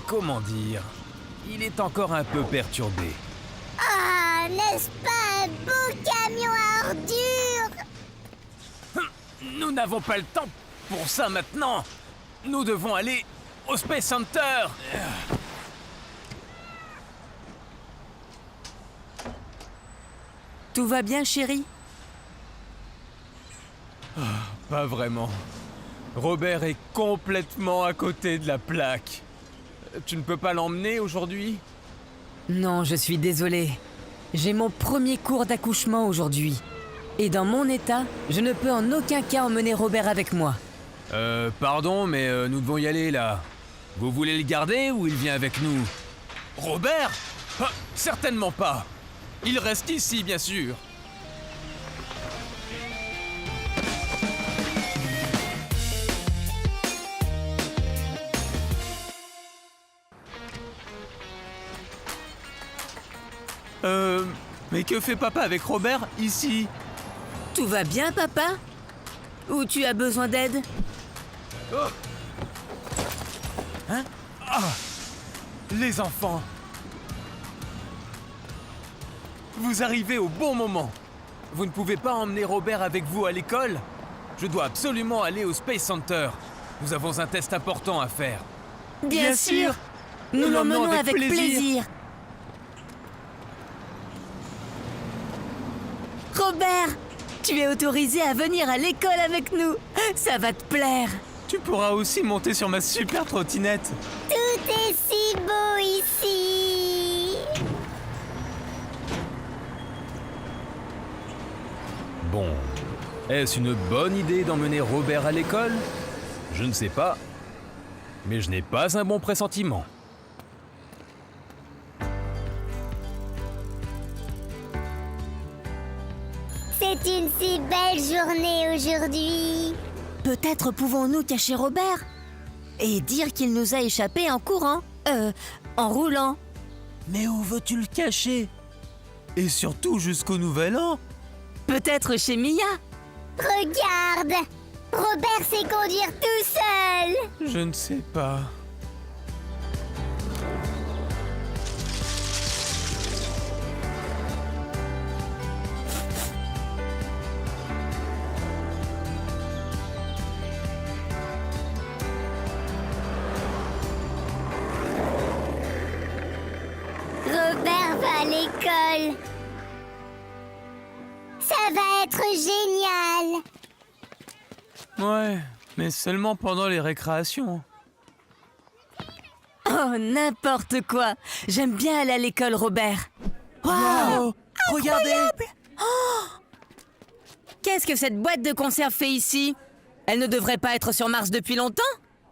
Comment dire? Il est encore un peu perturbé. Ah, n'est-ce pas un beau camion à ordures? Nous n'avons pas le temps pour ça maintenant. Nous devons aller au Space Center. Tout va bien, chérie? Pas vraiment. Robert est complètement à côté de la plaque. Tu ne peux pas l'emmener aujourd'hui? Non, je suis désolée. J'ai mon premier cours d'accouchement aujourd'hui. Et dans mon état, je ne peux en aucun cas emmener Robert avec moi. Pardon, mais nous devons y aller là. Vous voulez le garder ou il vient avec nous? Robert? Ah, certainement pas. Il reste ici, bien sûr. Mais que fait papa avec Robert ici? Tout va bien, papa? Ou tu as besoin d'aide? Hein? Ah! Les enfants! Vous arrivez au bon moment. Vous ne pouvez pas emmener Robert avec vous à l'école? Je dois absolument aller au Space Center. Nous avons un test important à faire. Bien sûr. Nous l'emmenons avec plaisir. Robert, tu es autorisé à venir à l'école avec nous. Ça va te plaire. Tu pourras aussi monter sur ma super trottinette. Tout est si beau ici. Bon, est-ce une bonne idée d'emmener Robert à l'école? Je ne sais pas, mais je n'ai pas un bon pressentiment. C'est une si belle journée aujourd'hui. Peut-être pouvons-nous cacher Robert et dire qu'il nous a échappé en courant, en roulant. Mais où veux-tu le cacher? Et surtout jusqu'au Nouvel An? Peut-être chez Mia. Regarde, Robert sait conduire tout seul. Je ne sais pas. à l'école. Ça va être génial. Ouais, mais seulement pendant les récréations. Oh, n'importe quoi. J'aime bien aller à l'école, Robert. Waouh! Regardez! Qu'est-ce que cette boîte de conserve fait ici? Elle ne devrait pas être sur Mars depuis longtemps?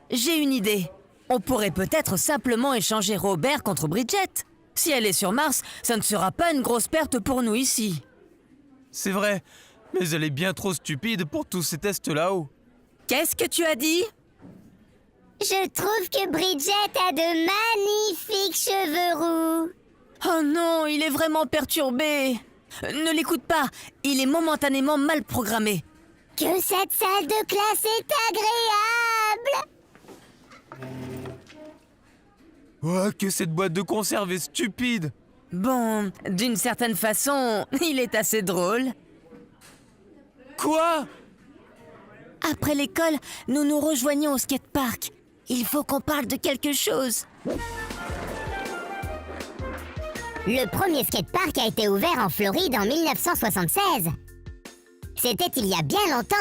J'ai une idée. On pourrait peut-être simplement échanger Robert contre Bridget. Si elle est sur Mars, ça ne sera pas une grosse perte pour nous ici. C'est vrai, mais elle est bien trop stupide pour tous ces tests là-haut. Qu'est-ce que tu as dit? Je trouve que Bridget a de magnifiques cheveux roux. Oh non, il est vraiment perturbé. Ne l'écoute pas, il est momentanément mal programmé. Que cette salle de classe est agréable. Oh, que cette boîte de conserve est stupide! Bon, d'une certaine façon, il est assez drôle. Quoi? Après l'école, nous nous rejoignons au skatepark. Il faut qu'on parle de quelque chose. Le premier skatepark a été ouvert en Floride en 1976. C'était il y a bien longtemps.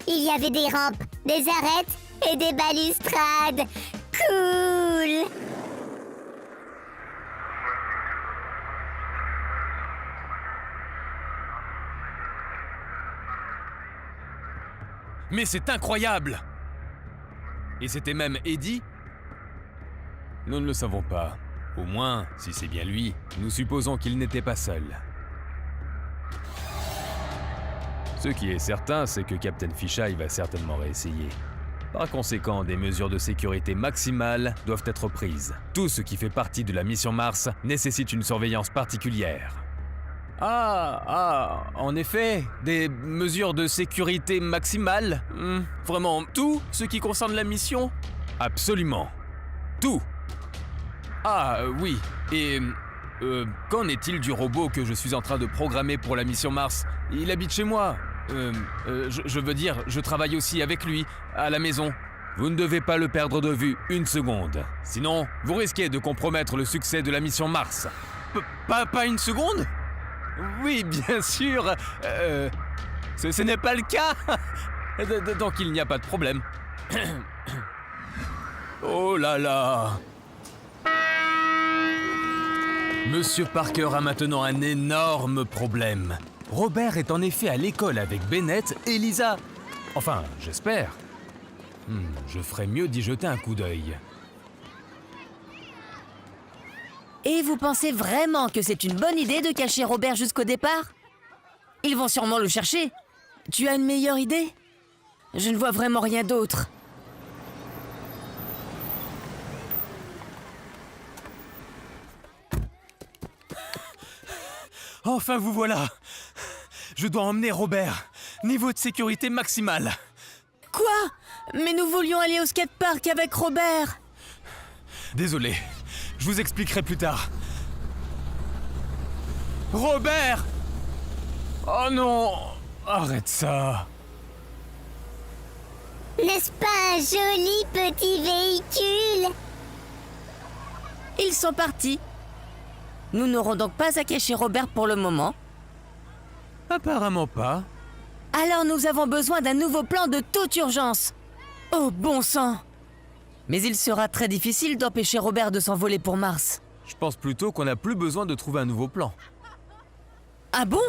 Il y avait des rampes, des arêtes et des balustrades. Cool! Mais c'est incroyable! Et c'était même Eddie? Nous ne le savons pas. Au moins, si c'est bien lui, nous supposons qu'il n'était pas seul. Ce qui est certain, c'est que Captain Fisheye va certainement réessayer. Par conséquent, des mesures de sécurité maximales doivent être prises. Tout ce qui fait partie de la mission Mars nécessite une surveillance particulière. En effet, des mesures de sécurité maximales. Vraiment, tout ce qui concerne la mission? Absolument. Tout. Oui. Et qu'en est-il du robot que je suis en train de programmer pour la mission Mars? Il habite chez moi. Je veux dire, je travaille aussi avec lui, à la maison. Vous ne devez pas le perdre de vue une seconde. Sinon, vous risquez de compromettre le succès de la mission Mars. Pas une seconde? Oui, bien sûr. Ce n'est pas le cas. Donc il n'y a pas de problème. Oh là là. Monsieur Parker a maintenant un énorme problème. Robert est en effet à l'école avec Bennett et Lisa. Enfin, j'espère. Je ferais mieux d'y jeter un coup d'œil. Et vous pensez vraiment que c'est une bonne idée de cacher Robert jusqu'au départ? Ils vont sûrement le chercher. Tu as une meilleure idée? Je ne vois vraiment rien d'autre. Enfin, vous voilà. Je dois emmener Robert. Niveau de sécurité maximal. Quoi? Mais nous voulions aller au skatepark avec Robert. Désolé. Je vous expliquerai plus tard. Robert! Oh non! Arrête ça! N'est-ce pas un joli petit véhicule? Ils sont partis. Nous n'aurons donc pas à cacher Robert pour le moment. Apparemment pas. Alors nous avons besoin d'un nouveau plan de toute urgence. Oh bon sang! Mais il sera très difficile d'empêcher Robert de s'envoler pour Mars. Je pense plutôt qu'on n'a plus besoin de trouver un nouveau plan. Ah bon?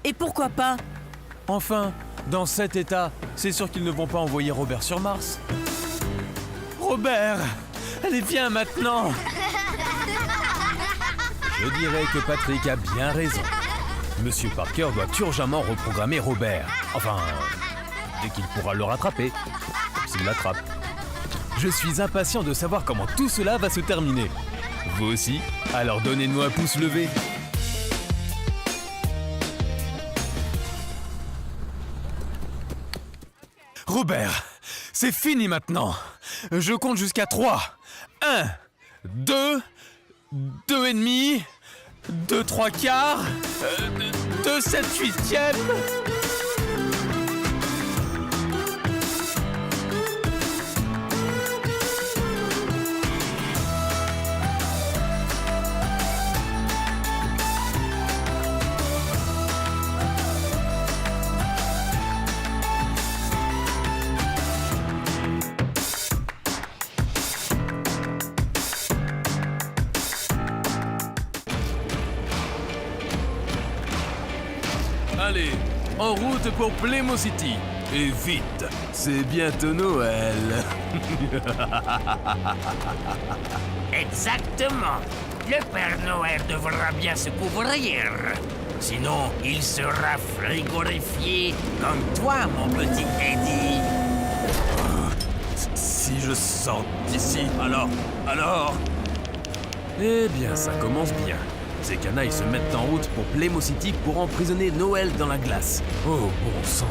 Et pourquoi pas? Enfin, dans cet état, c'est sûr qu'ils ne vont pas envoyer Robert sur Mars. Robert! Allez, viens maintenant! Je dirais que Patrick a bien raison. Monsieur Parker doit urgemment reprogrammer Robert. Enfin, dès qu'il pourra le rattraper. S'il l'attrape. Je suis impatient de savoir comment tout cela va se terminer. Vous aussi? Alors donnez-nous un pouce levé. Robert, c'est fini maintenant. Je compte jusqu'à 3. 1, 2, 2 et demi, 2 3 quarts, 2 7 huitièmes. Allez, en route pour Playmo City. Et vite, c'est bientôt Noël. Exactement. Le Père Noël devra bien se couvrir. Sinon, il sera frigorifié comme toi, mon petit Eddie. Si je sors d'ici, alors... Eh bien, ça commence bien. Ces canailles se mettent en route pour Playmo City pour emprisonner Noël dans la glace. Oh, bon sang.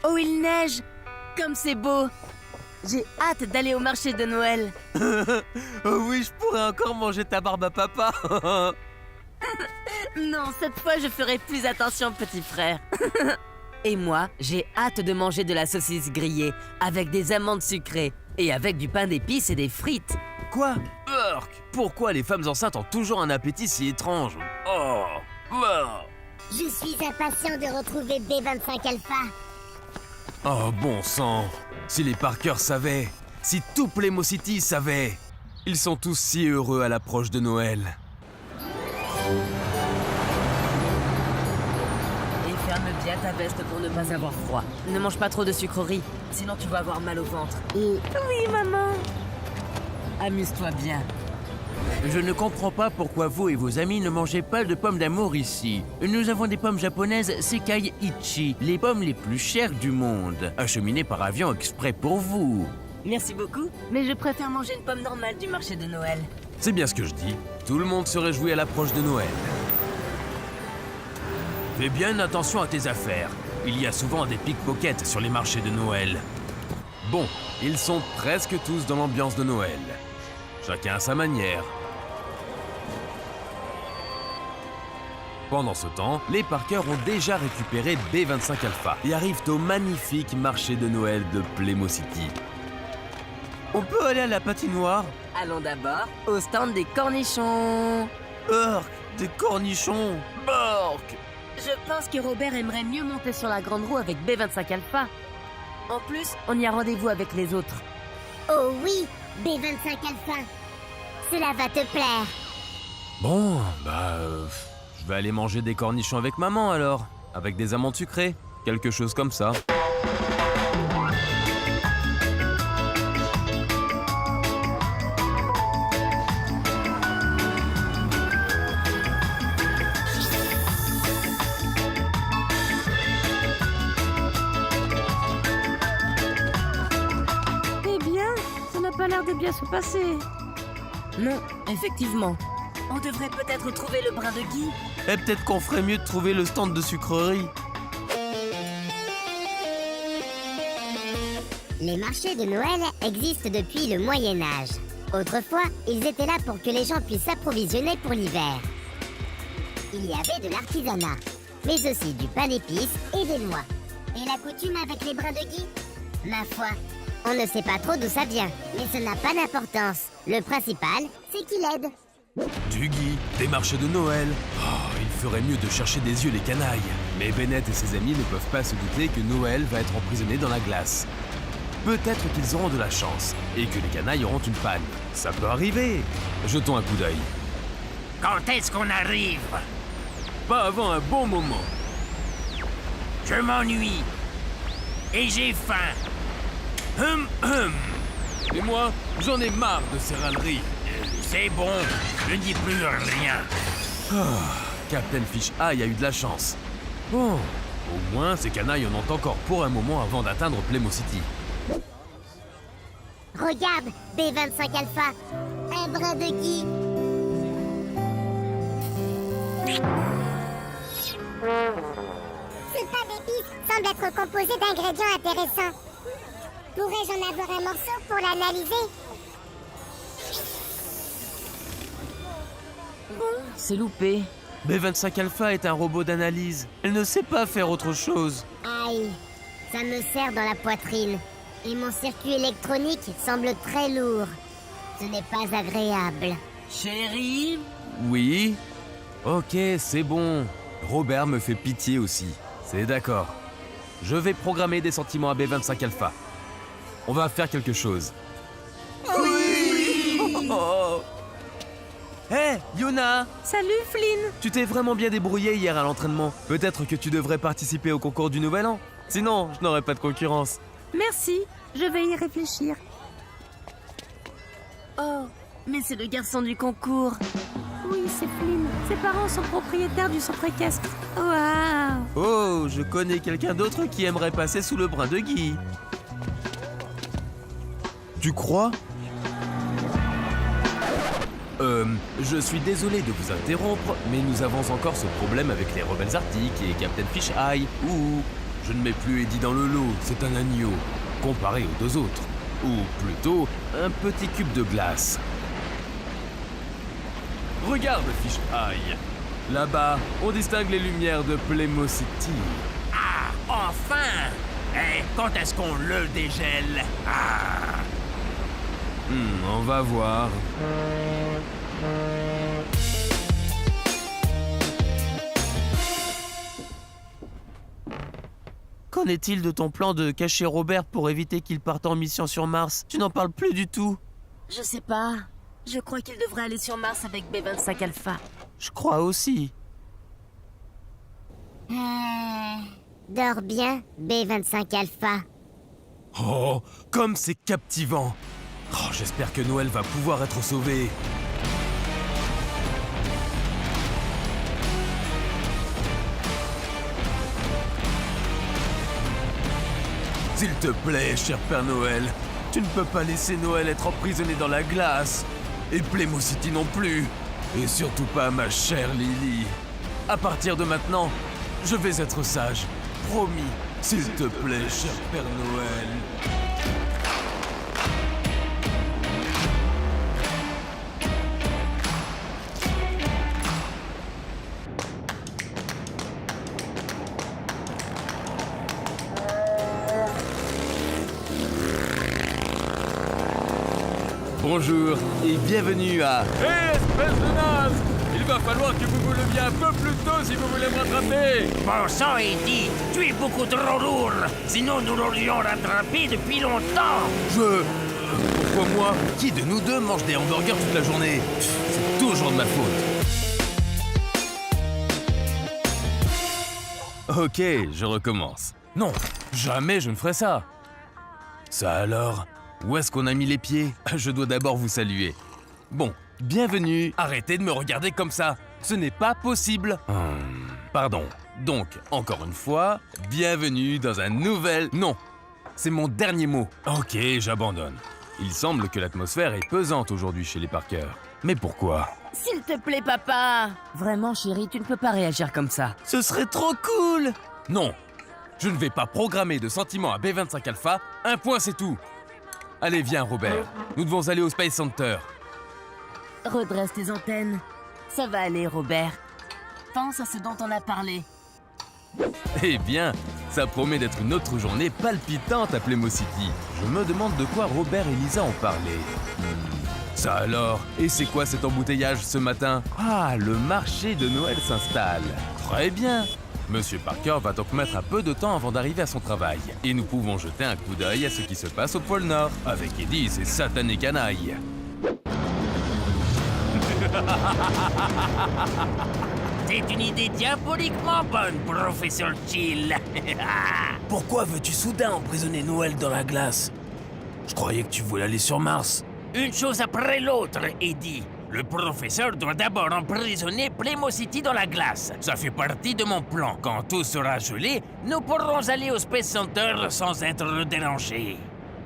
Oh, il neige! Comme c'est beau! J'ai hâte d'aller au marché de Noël. Oh oui, je pourrais encore manger ta barbe à papa. Non, cette fois, je ferai plus attention, petit frère. Et moi, j'ai hâte de manger de la saucisse grillée, avec des amandes sucrées, et avec du pain d'épices et des frites. Quoi? Urk! Pourquoi les femmes enceintes ont toujours un appétit si étrange? Oh! Je suis impatient de retrouver B25 Alpha. Oh, bon sang! Si les Parker savaient, si tout Playmo City savait, ils sont tous si heureux à l'approche de Noël. Et ferme bien ta veste pour ne pas avoir froid. Ne mange pas trop de sucreries, sinon tu vas avoir mal au ventre. Oui, maman. Amuse-toi bien. Je ne comprends pas pourquoi vous et vos amis ne mangez pas de pommes d'amour ici. Nous avons des pommes japonaises Sekai Ichi, les pommes les plus chères du monde, acheminées par avion exprès pour vous. Merci beaucoup, mais je préfère manger une pomme normale du marché de Noël. C'est bien ce que je dis. Tout le monde se réjouit à l'approche de Noël. Fais bien attention à tes affaires. Il y a souvent des pickpockets sur les marchés de Noël. Bon, ils sont presque tous dans l'ambiance de Noël. Chacun à sa manière. Pendant ce temps, les Parker ont déjà récupéré B25 Alpha et arrivent au magnifique marché de Noël de Playmo City. On peut aller à la patinoire? Allons d'abord au stand des cornichons. Urk, des cornichons! Bork! Je pense que Robert aimerait mieux monter sur la grande roue avec B25 Alpha. En plus, on y a rendez-vous avec les autres. Oh oui, B25 Alpha. Cela va te plaire. Bon, je vais aller manger des cornichons avec maman alors. Avec des amandes sucrées. Quelque chose comme ça. Eh bien, ça n'a pas l'air de bien se passer. Non, effectivement. On devrait peut-être trouver le brin de Guy. Et peut-être qu'on ferait mieux de trouver le stand de sucrerie. Les marchés de Noël existent depuis le Moyen-Âge. Autrefois, ils étaient là pour que les gens puissent s'approvisionner pour l'hiver. Il y avait de l'artisanat, mais aussi du pain d'épices et des noix. Et la coutume avec les brins de Guy? Ma foi, on ne sait pas trop d'où ça vient, mais ça n'a pas d'importance. Le principal, c'est qu'il aide. Du Guy, des marchés de Noël. Oh, il ferait mieux de chercher des yeux les canailles. Mais Bennett et ses amis ne peuvent pas se douter que Noël va être emprisonné dans la glace. Peut-être qu'ils auront de la chance et que les canailles auront une panne. Ça peut arriver. Jetons un coup d'œil. Quand est-ce qu'on arrive? Pas avant un bon moment. Je m'ennuie. Et j'ai faim. Et moi, j'en ai marre de ces râleries. C'est bon, je ne dis plus rien. Captain Fish Eye a eu de la chance. Bon, au moins ces canailles en ont encore pour un moment avant d'atteindre Playmo City. Regarde, B25 Alpha, un brin de Guy. Ce pain d'épices semble être composé d'ingrédients intéressants. Pourrais-je en avoir un morceau pour l'analyser? C'est loupé. B25 Alpha est un robot d'analyse. Elle ne sait pas faire autre chose. Aïe, ça me serre dans la poitrine. Et mon circuit électronique semble très lourd. Ce n'est pas agréable. Chérie? Oui? Ok, c'est bon. Robert me fait pitié aussi. C'est d'accord. Je vais programmer des sentiments AB25 Alpha. On va faire quelque chose. Oui. Oh. Hé, Yuna! Salut Flynn. Tu t'es vraiment bien débrouillé hier à l'entraînement. Peut-être que tu devrais participer au concours du Nouvel An. Sinon, je n'aurais pas de concurrence. Merci, je vais y réfléchir. Oh, mais c'est le garçon du concours. Oui, c'est Flynn. Ses parents sont propriétaires du centre équestre. Waouh! Oh, je connais quelqu'un d'autre qui aimerait passer sous le brin de Guy. Tu crois? Je suis désolé de vous interrompre, mais nous avons encore ce problème avec les rebelles arctiques et Captain Fish Eye. Ou, je ne mets plus Eddie dans le lot, c'est un agneau, comparé aux deux autres. Ou plutôt, un petit cube de glace. Regarde, Fish Eye. Là-bas, on distingue les lumières de Playmo City. Ah, enfin! Eh, quand est-ce qu'on le dégèle? Ah! On va voir. Qu'en est-il de ton plan de cacher Robert pour éviter qu'il parte en mission sur Mars? Tu n'en parles plus du tout. Je sais pas. Je crois qu'il devrait aller sur Mars avec B25 Alpha. Je crois aussi. Dors bien, B25 Alpha. Oh, comme c'est captivant. Oh, j'espère que Noël va pouvoir être sauvé. S'il te plaît, cher Père Noël, tu ne peux pas laisser Noël être emprisonné dans la glace. Et Playmo City non plus. Et surtout pas ma chère Lily. À partir de maintenant, je vais être sage. Promis. S'il te plaît, cher Père Noël. Bonjour et bienvenue à... Hé, espèce de naze! Il va falloir que vous vous leviez un peu plus tôt si vous voulez me rattraper! Bon sang, Eddie, tu es beaucoup trop lourd. Sinon, nous l'aurions rattrapé depuis longtemps. Pourquoi moi? Qui de nous deux mange des hamburgers toute la journée? C'est toujours de ma faute. Ok, je recommence. Non, jamais je ne ferai ça. Ça alors? Où est-ce qu'on a mis les pieds? Je dois d'abord vous saluer. Bon, bienvenue. Arrêtez de me regarder comme ça. Ce n'est pas possible. Pardon. Donc, encore une fois, bienvenue dans un nouvel... Non, c'est mon dernier mot. Ok, j'abandonne. Il semble que l'atmosphère est pesante aujourd'hui chez les Parker. Mais pourquoi? S'il te plaît, papa. Vraiment, chérie, tu ne peux pas réagir comme ça. Ce serait trop cool. Non, je ne vais pas programmer de sentiments à B25 Alpha. Un point, c'est tout. Allez, viens, Robert. Nous devons aller au Space Center. Redresse tes antennes. Ça va aller, Robert. Pense à ce dont on a parlé. Eh bien, ça promet d'être une autre journée palpitante à Playmo City. Je me demande de quoi Robert et Lisa ont parlé. Ça alors? Et c'est quoi cet embouteillage ce matin? Ah, le marché de Noël s'installe. Très bien. Monsieur Parker va donc mettre un peu de temps avant d'arriver à son travail. Et nous pouvons jeter un coup d'œil à ce qui se passe au pôle Nord, avec Eddie et ses satanés canailles. C'est une idée diaboliquement bonne, professeur Chill. Pourquoi veux-tu soudain emprisonner Noël dans la glace? Je croyais que tu voulais aller sur Mars. Une chose après l'autre, Eddie. Le professeur doit d'abord emprisonner Playmo City dans la glace. Ça fait partie de mon plan. Quand tout sera gelé, nous pourrons aller au Space Center sans être dérangés.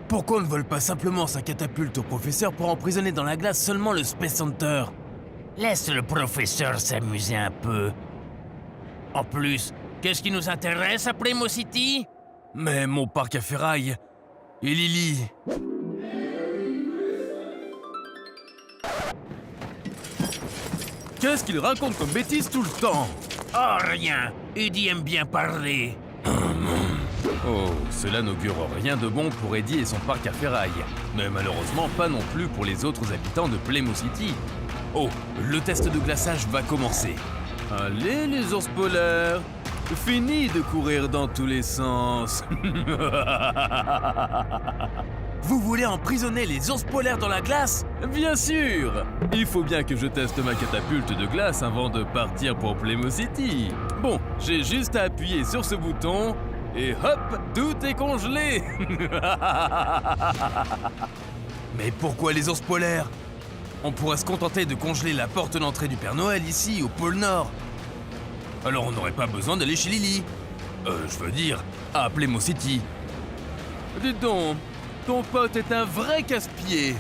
Pourquoi on ne vole pas simplement sa catapulte au professeur pour emprisonner dans la glace seulement le Space Center? Laisse le professeur s'amuser un peu. En plus, qu'est-ce qui nous intéresse à Playmo City? Mais mon parc à ferraille... Et Lily... Qu'est-ce qu'il raconte comme bêtises tout le temps? Oh, rien. Eddie aime bien parler. Oh, cela n'augure rien de bon pour Eddie et son parc à ferraille. Mais malheureusement pas non plus pour les autres habitants de Playmo City. Oh, le test de glaçage va commencer. Allez les ours polaires, fini de courir dans tous les sens. Vous voulez emprisonner les ours polaires dans la glace? Bien sûr. Il faut bien que je teste ma catapulte de glace avant de partir pour Playmo City. Bon, j'ai juste à appuyer sur ce bouton et hop, tout est congelé. Mais pourquoi les ours polaires? On pourrait se contenter de congeler la porte d'entrée du Père Noël ici, au pôle Nord. Alors on n'aurait pas besoin d'aller chez Lily. Je veux dire, à Playmo City. Dites donc, ton pote est un vrai casse-pied.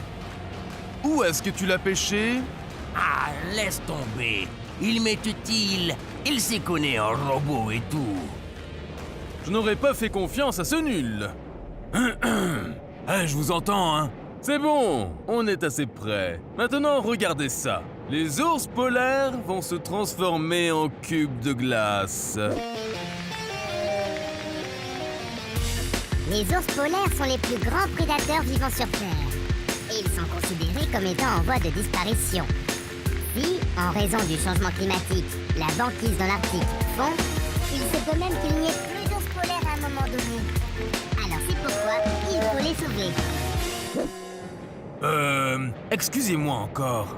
Où est-ce que tu l'as pêché? Ah, laisse tomber. Il m'est utile. Il s'y connaît en robot et tout. Je n'aurais pas fait confiance à ce nul. Je vous entends, hein. C'est bon, on est assez près. Maintenant, regardez ça. Les ours polaires vont se transformer en cubes de glace. Les ours polaires sont les plus grands prédateurs vivant sur Terre. Et ils sont considérés comme étant en voie de disparition. Si, en raison du changement climatique, la banquise dans l'Arctique fond, il se peut même qu'il n'y ait plus d'ours polaires à un moment donné. Alors c'est pourquoi il faut les sauver. Excusez-moi encore.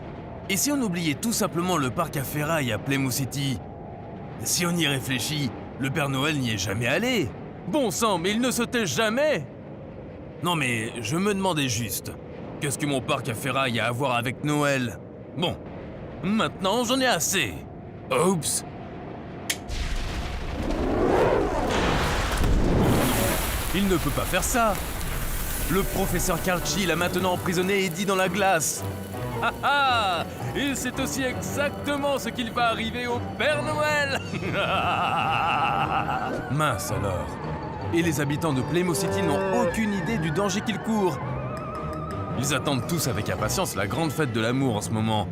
Et si on oubliait tout simplement le parc à ferraille à Playmo City? Si on y réfléchit, le Père Noël n'y est jamais allé. Bon sang, mais il ne se tait jamais. Non mais, je me demandais juste, qu'est-ce que mon parc à ferraille a à voir avec Noël? Bon, maintenant j'en ai assez. Oups. Il ne peut pas faire ça. Le professeur Karchi l'a maintenant emprisonné Eddie dans la glace. Ah ah! Et c'est aussi exactement ce qu'il va arriver au Père Noël. Mince alors. Et les habitants de Playmo City n'ont aucune idée du danger qu'ils courent. Ils attendent tous avec impatience la grande fête de l'amour en ce moment.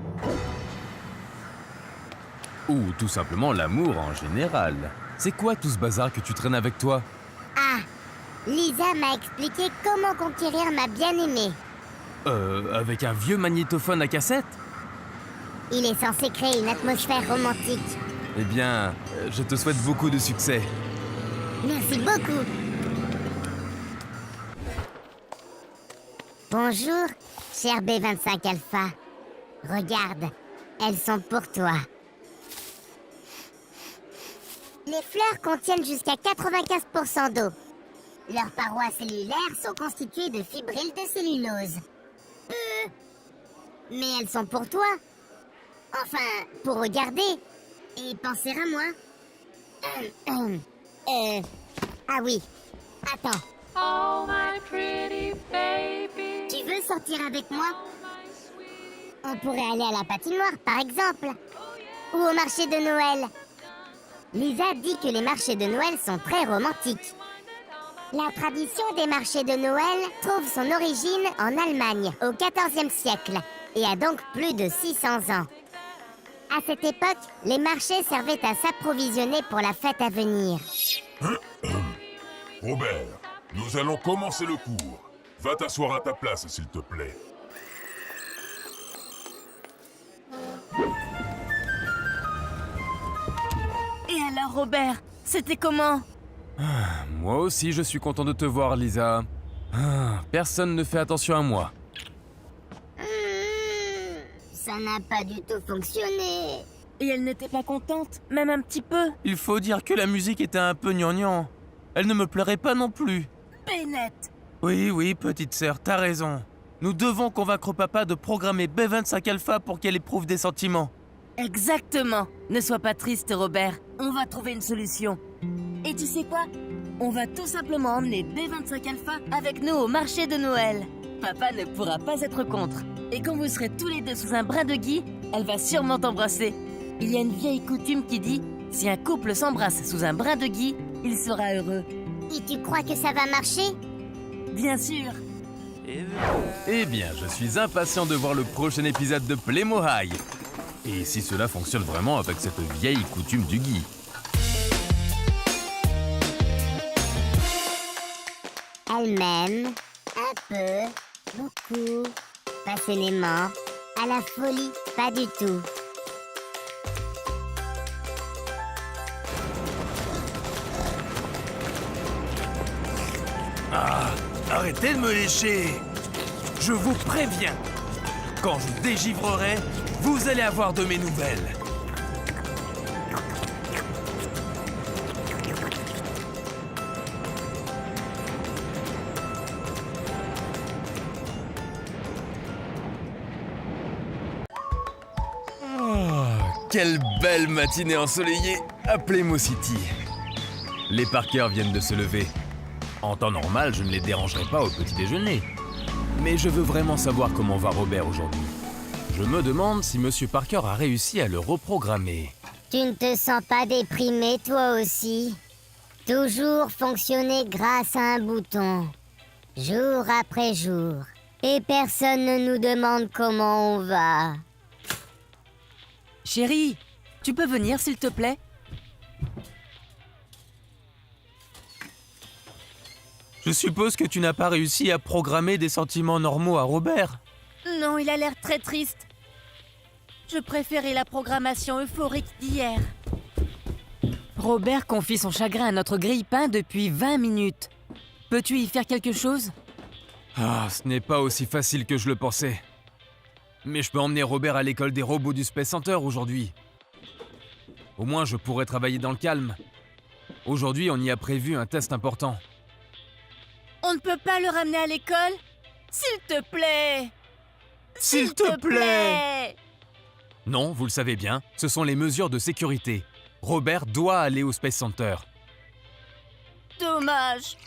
Ou tout simplement l'amour en général. C'est quoi tout ce bazar que tu traînes avec toi? Ah, Lisa m'a expliqué comment conquérir ma bien-aimée. Avec un vieux magnétophone à cassette? Il est censé créer une atmosphère romantique. Eh bien, je te souhaite beaucoup de succès. Merci beaucoup. Bonjour, cher B25 Alpha. Regarde, elles sont pour toi. Les fleurs contiennent jusqu'à 95% d'eau. Leurs parois cellulaires sont constituées de fibrilles de cellulose. Mais elles sont pour toi. Enfin, pour regarder et penser à moi. Ah oui. Attends, Oh, my pretty baby. tu veux sortir avec moi? My sweet. On pourrait aller à la patinoire, par exemple. Ou au marché de Noël. Lisa dit que les marchés de Noël sont très romantiques. La tradition des marchés de Noël trouve son origine en Allemagne au XIVe siècle et a donc plus de 600 ans. À cette époque, les marchés servaient à s'approvisionner pour la fête à venir. Robert, nous allons commencer le cours. Va t'asseoir à ta place, s'il te plaît. Et alors, Robert, c'était comment? Moi aussi, je suis content de te voir, Lisa. Personne ne fait attention à moi. Ça n'a pas du tout fonctionné. Et elle n'était pas contente, même un petit peu? Il faut dire que la musique était un peu gnangnan. Elle ne me plairait pas non plus. Bennett! Oui, petite sœur, t'as raison. Nous devons convaincre papa de programmer B25 Alpha pour qu'elle éprouve des sentiments. Exactement. Ne sois pas triste, Robert. On va trouver une solution. Et tu sais quoi? On va tout simplement emmener B25 Alpha avec nous au marché de Noël. Papa ne pourra pas être contre. Et quand vous serez tous les deux sous un bras de gui, elle va sûrement t'embrasser. Il y a une vieille coutume qui dit « Si un couple s'embrasse sous un bras de gui, il sera heureux. Et tu crois que ça va marcher? » Bien sûr. Eh bien, je suis impatient de voir le prochain épisode de Playmo High. Et si cela fonctionne vraiment avec cette vieille coutume du gui. Elle m'aime, un peu, beaucoup, passionnément, à la folie, pas du tout. Arrêtez de me lécher! Je vous préviens, quand je dégivrerai, vous allez avoir de mes nouvelles. Quelle belle matinée ensoleillée à Plymouth City. Les Parker viennent de se lever. En temps normal, je ne les dérangerai pas au petit déjeuner. Mais je veux vraiment savoir comment va Robert aujourd'hui. Je me demande si Monsieur Parker a réussi à le reprogrammer. Tu ne te sens pas déprimé, toi aussi? Toujours fonctionner grâce à un bouton. Jour après jour. Et personne ne nous demande comment on va. Chérie, tu peux venir s'il te plaît? Je suppose que tu n'as pas réussi à programmer des sentiments normaux à Robert. Non, il a l'air très triste. Je préférais la programmation euphorique d'hier. Robert confie son chagrin à notre grille-pain depuis 20 minutes. Peux-tu y faire quelque chose? Ah, ce n'est pas aussi facile que je le pensais. Mais je peux emmener Robert à l'école des robots du Space Center aujourd'hui. Au moins, je pourrais travailler dans le calme. Aujourd'hui, on y a prévu un test important. On ne peut pas le ramener à l'école? S'il te plaît! S'il te plaît! Non, vous le savez bien, ce sont les mesures de sécurité. Robert doit aller au Space Center. Dommage.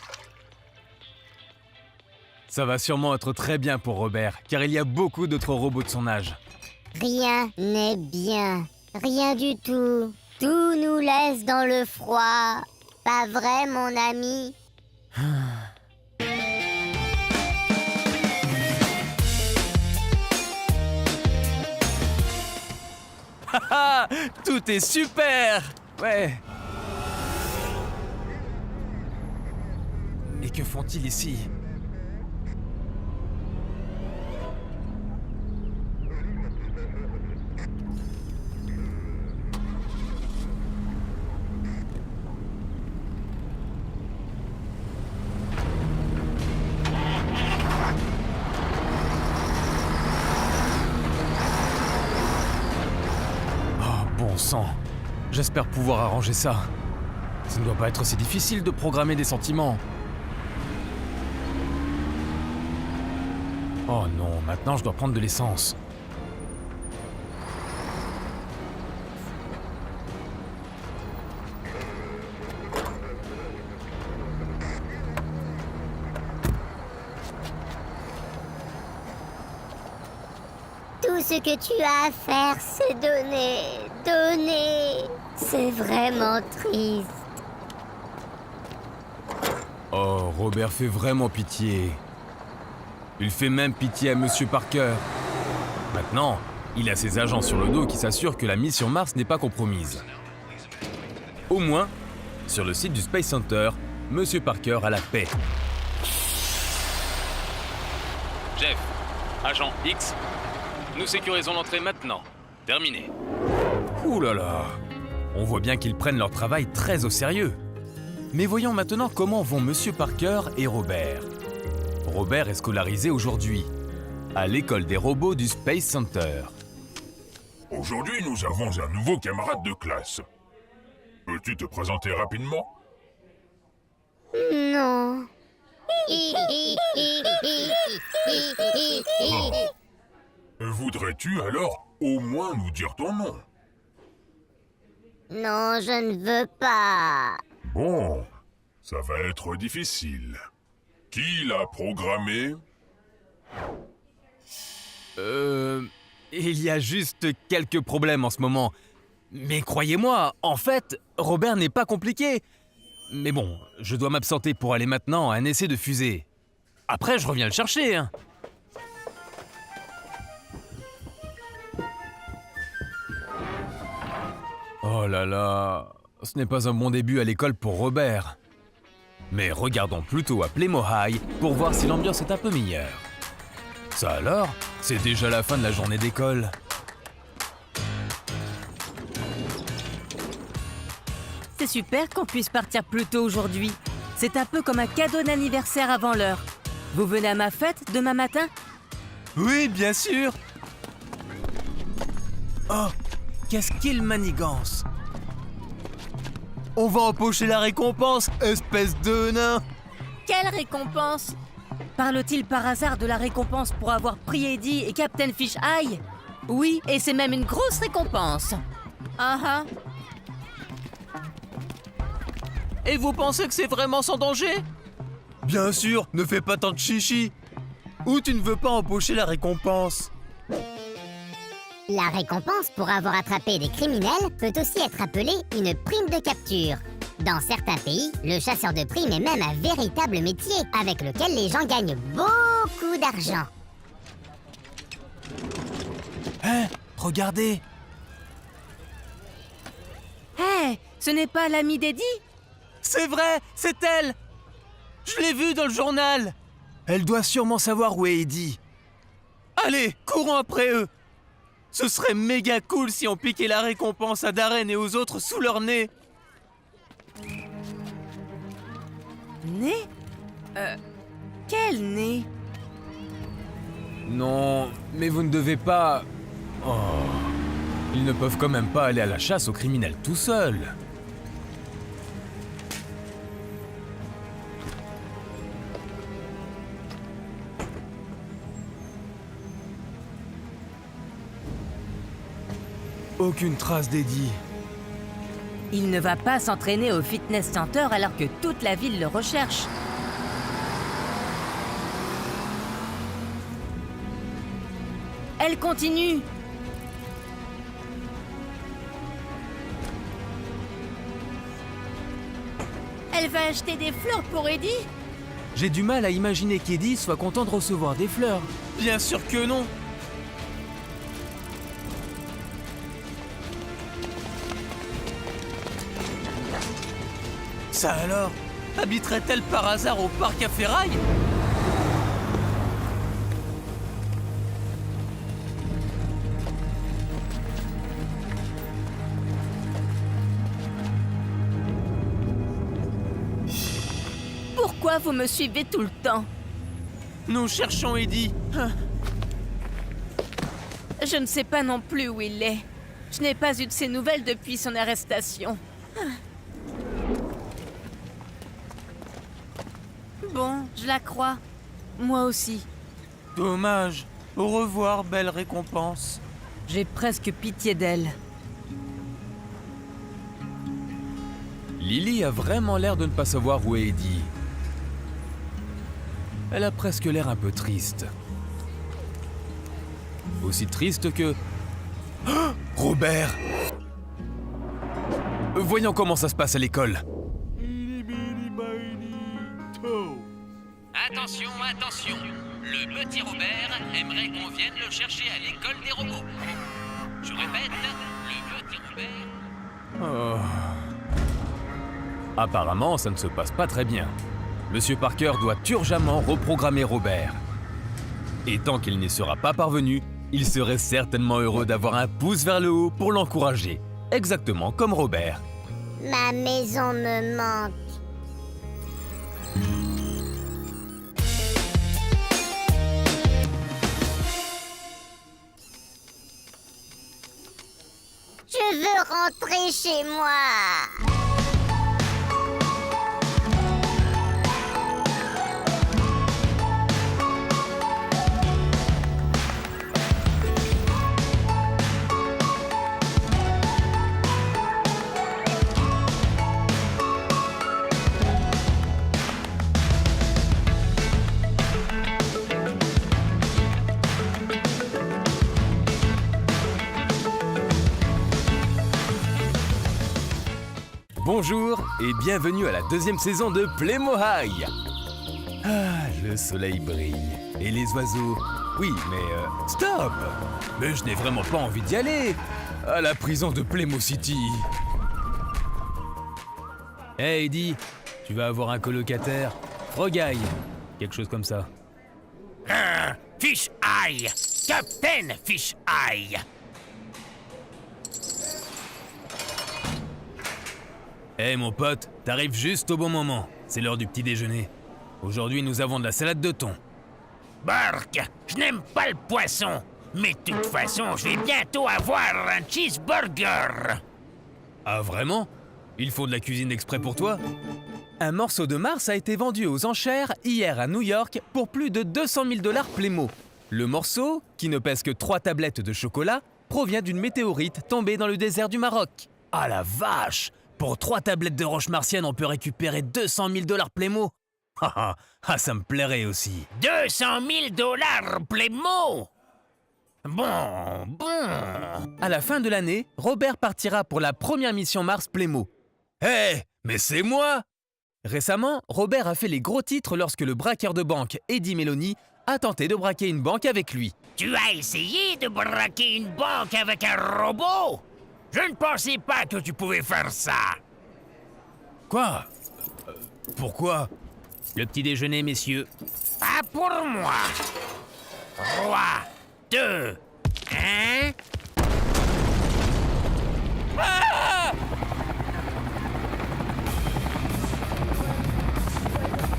Ça va sûrement être très bien pour Robert, car il y a beaucoup d'autres robots de son âge. Rien n'est bien. Rien du tout. Tout nous laisse dans le froid. Pas vrai, mon ami? Haha, tout est super! Ouais. Mais que font-ils ici? Bon sang, j'espère pouvoir arranger ça. Ça ne doit pas être si difficile de programmer des sentiments. Oh non, maintenant je dois prendre de l'essence. Tout ce que tu as à faire, c'est donner. Donner. C'est vraiment triste. Oh, Robert fait vraiment pitié. Il fait même pitié à Monsieur Parker. Maintenant, il a ses agents sur le dos qui s'assurent que la mission Mars n'est pas compromise. Au moins, sur le site du Space Center, Monsieur Parker a la paix. Jeff, agent X, nous sécurisons l'entrée maintenant. Terminé. Ouh là là, on voit bien qu'ils prennent leur travail très au sérieux. Mais voyons maintenant comment vont Monsieur Parker et Robert. Robert est scolarisé aujourd'hui, à l'école des robots du Space Center. Aujourd'hui, nous avons un nouveau camarade de classe. Peux-tu te présenter rapidement? Non. Voudrais-tu alors au moins nous dire ton nom? Non, je ne veux pas. Bon, ça va être difficile. Qui l'a programmé? Il y a juste quelques problèmes en ce moment. Mais croyez-moi, en fait, Robert n'est pas compliqué. Mais bon, je dois m'absenter pour aller maintenant à un essai de fusée. Après, je reviens le chercher, hein. Oh là là, ce n'est pas un bon début à l'école pour Robert. Mais regardons plutôt à Plymouth High pour voir si l'ambiance est un peu meilleure. Ça alors, c'est déjà la fin de la journée d'école. C'est super qu'on puisse partir plus tôt aujourd'hui. C'est un peu comme un cadeau d'anniversaire avant l'heure. Vous venez à ma fête demain matin? Oui, bien sûr. Oh, qu'est-ce qu'il manigance. On va empocher la récompense, espèce de nain. Quelle récompense? Parle-t-il par hasard de la récompense pour avoir pris Eddie et Captain Fish Eye? Oui, et c'est même une grosse récompense. Ah ah. Et vous pensez que c'est vraiment sans danger? Bien sûr, ne fais pas tant de chichi. Ou tu ne veux pas empocher la récompense? La récompense pour avoir attrapé des criminels peut aussi être appelée une prime de capture. Dans certains pays, le chasseur de primes est même un véritable métier avec lequel les gens gagnent beaucoup d'argent. Hein? Regardez. Hé, ce n'est pas l'ami d'Eddie? C'est vrai, c'est elle. Je l'ai vue dans le journal. Elle doit sûrement savoir où est Eddie. Allez, courons après eux. Ce serait méga cool si on piquait la récompense à Darren et aux autres sous leur nez. Nez? Quel nez? Non, mais vous ne devez pas... Oh. Ils ne peuvent quand même pas aller à la chasse aux criminels tout seuls. Aucune trace d'Eddie. Il ne va pas s'entraîner au fitness center alors que toute la ville le recherche. Elle continue. Elle va acheter des fleurs pour Eddie? J'ai du mal à imaginer qu'Eddie soit content de recevoir des fleurs. Bien sûr que non. Ça alors? Habiterait-elle par hasard au parc à ferraille? Pourquoi vous me suivez tout le temps? Nous cherchons Eddie. Je ne sais pas non plus où il est. Je n'ai pas eu de ses nouvelles depuis son arrestation. Bon, je la crois. Moi aussi. Dommage. Au revoir, belle récompense. J'ai presque pitié d'elle. Lily a vraiment l'air de ne pas savoir où est Eddie. Elle a presque l'air un peu triste. Aussi triste que... Oh, Robert! Voyons comment ça se passe à l'école. Attention, attention. Le petit Robert aimerait qu'on vienne le chercher à l'école des robots. Je répète, le petit Robert... Oh. Apparemment, ça ne se passe pas très bien. Monsieur Parker doit urgemment reprogrammer Robert. Et tant qu'il n'y sera pas parvenu, il serait certainement heureux d'avoir un pouce vers le haut pour l'encourager. Exactement comme Robert. Ma maison me manque. Je veux rentrer chez moi. Bonjour et bienvenue à la deuxième saison de Playmo High. Ah, le soleil brille. Et les oiseaux... Oui, mais stop! Mais je n'ai vraiment pas envie d'y aller! À la prison de Playmo City. Hey Eddie, tu vas avoir un colocataire. Frogaille. Quelque chose comme ça. Fish Eye! Captain Fish Eye! Hey mon pote, t'arrives juste au bon moment. c'est l'heure du petit déjeuner. Aujourd'hui, nous avons de la salade de thon. Bark, je n'aime pas le poisson. Mais de toute façon, je vais bientôt avoir un cheeseburger. Ah vraiment? Il faut de la cuisine exprès pour toi? Un morceau de Mars a été vendu aux enchères hier à New York pour plus de 200 000 $ Playmo. Le morceau, qui ne pèse que 3 tablettes de chocolat, provient d'une météorite tombée dans le désert du Maroc. Ah la vache! Pour 3 tablettes de roche martienne, on peut récupérer 200 000 $ Playmo. Ah, ça me plairait aussi. 200 000 $ Playmo. Bon. À la fin de l'année, Robert partira pour la première mission Mars Playmo. Hé, mais c'est moi! Récemment, Robert a fait les gros titres lorsque le braqueur de banque Eddie Meloni a tenté de braquer une banque avec lui. Tu as essayé de braquer une banque avec un robot? Je ne pensais pas que tu pouvais faire ça. Quoi? Pourquoi? Le petit déjeuner, messieurs. Pas pour moi. 3, 2, 1...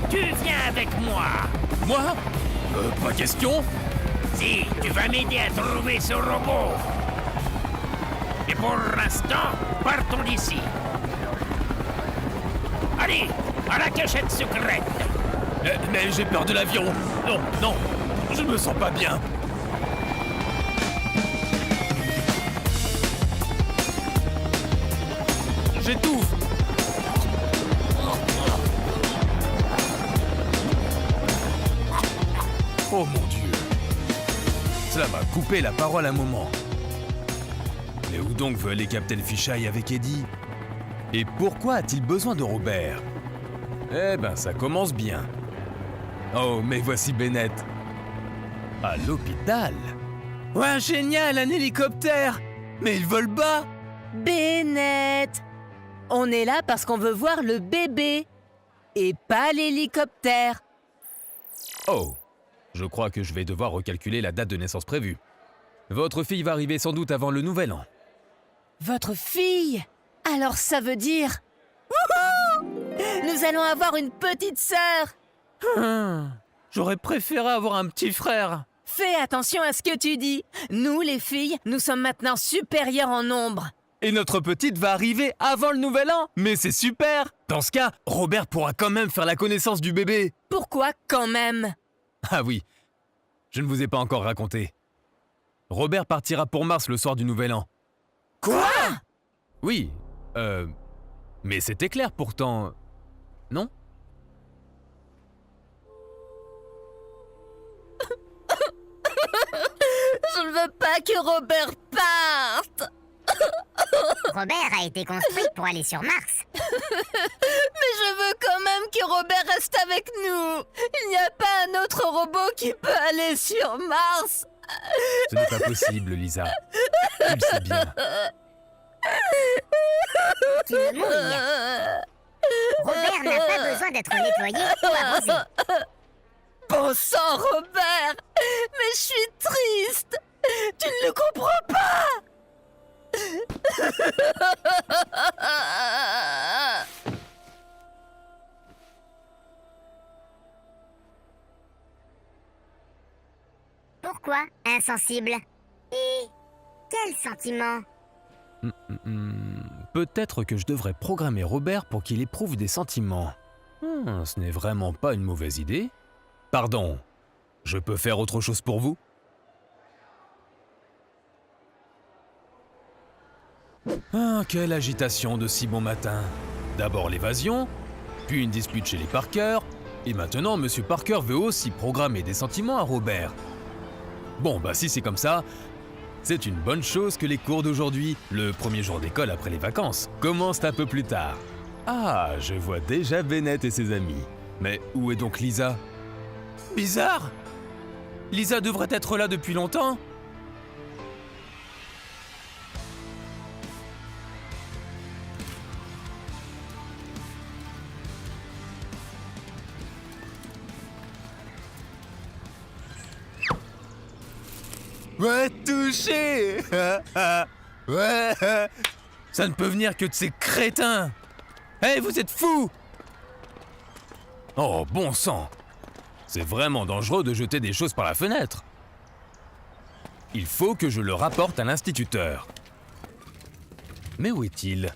Tu viens avec moi. Moi? Pas question. Si, tu vas m'aider à trouver ce robot. Et pour l'instant, partons d'ici. Allez, à la cachette secrète. Mais j'ai peur de l'avion. Non, je me sens pas bien. J'étouffe. Oh mon Dieu. Cela m'a coupé la parole un moment. Mais où donc veut aller Captain Fisheye avec Eddie? Et pourquoi a-t-il besoin de Robert? Eh ben, ça commence bien. Oh, mais voici Bennett. À l'hôpital. Ouais, génial, un hélicoptère! Mais il vole bas! Bennett, on est là parce qu'on veut voir le bébé et pas l'hélicoptère. Oh, je crois que je vais devoir recalculer la date de naissance prévue. Votre fille va arriver sans doute avant le nouvel an. Votre fille? Alors ça veut dire... Wouhou! Nous allons avoir une petite sœur. J'aurais préféré avoir un petit frère. Fais attention à ce que tu dis. Nous, les filles, nous sommes maintenant supérieures en nombre. Et notre petite va arriver avant le nouvel an. Mais c'est super! Dans ce cas, Robert pourra quand même faire la connaissance du bébé. Pourquoi quand même? Ah oui, je ne vous ai pas encore raconté. Robert partira pour Mars le soir du nouvel an. Quoi? Oui, mais c'était clair pourtant, non? Je ne veux pas que Robert parte. Robert a été construit pour aller sur Mars. Mais je veux quand même que Robert reste avec nous. Il n'y a pas un autre robot qui peut aller sur Mars. Ce n'est pas possible, Lisa. Tu le sais bien. Tu veux mourir. Robert n'a pas besoin d'être nettoyé ou arrosé. Bon sang, Robert. Mais je suis triste. Tu ne le comprends pas. Pourquoi insensible? Et quel sentiment? Peut-être que je devrais programmer Robert pour qu'il éprouve des sentiments. Ce n'est vraiment pas une mauvaise idée. Pardon, je peux faire autre chose pour vous? Ah, quelle agitation de si bon matin. D'abord l'évasion, puis une dispute chez les Parker, et maintenant Monsieur Parker veut aussi programmer des sentiments à Robert. Bon, bah si c'est comme ça, c'est une bonne chose que les cours d'aujourd'hui, le premier jour d'école après les vacances, commencent un peu plus tard. Ah, je vois déjà Bennett et ses amis. Mais où est donc Lisa? Bizarre! Lisa devrait être là depuis longtemps. Ouais, touché. Ouais. Ça ne peut venir que de ces crétins. Hé, vous êtes fous. Oh, bon sang! C'est vraiment dangereux de jeter des choses par la fenêtre. Il faut que je le rapporte à l'instituteur. Mais où est-il?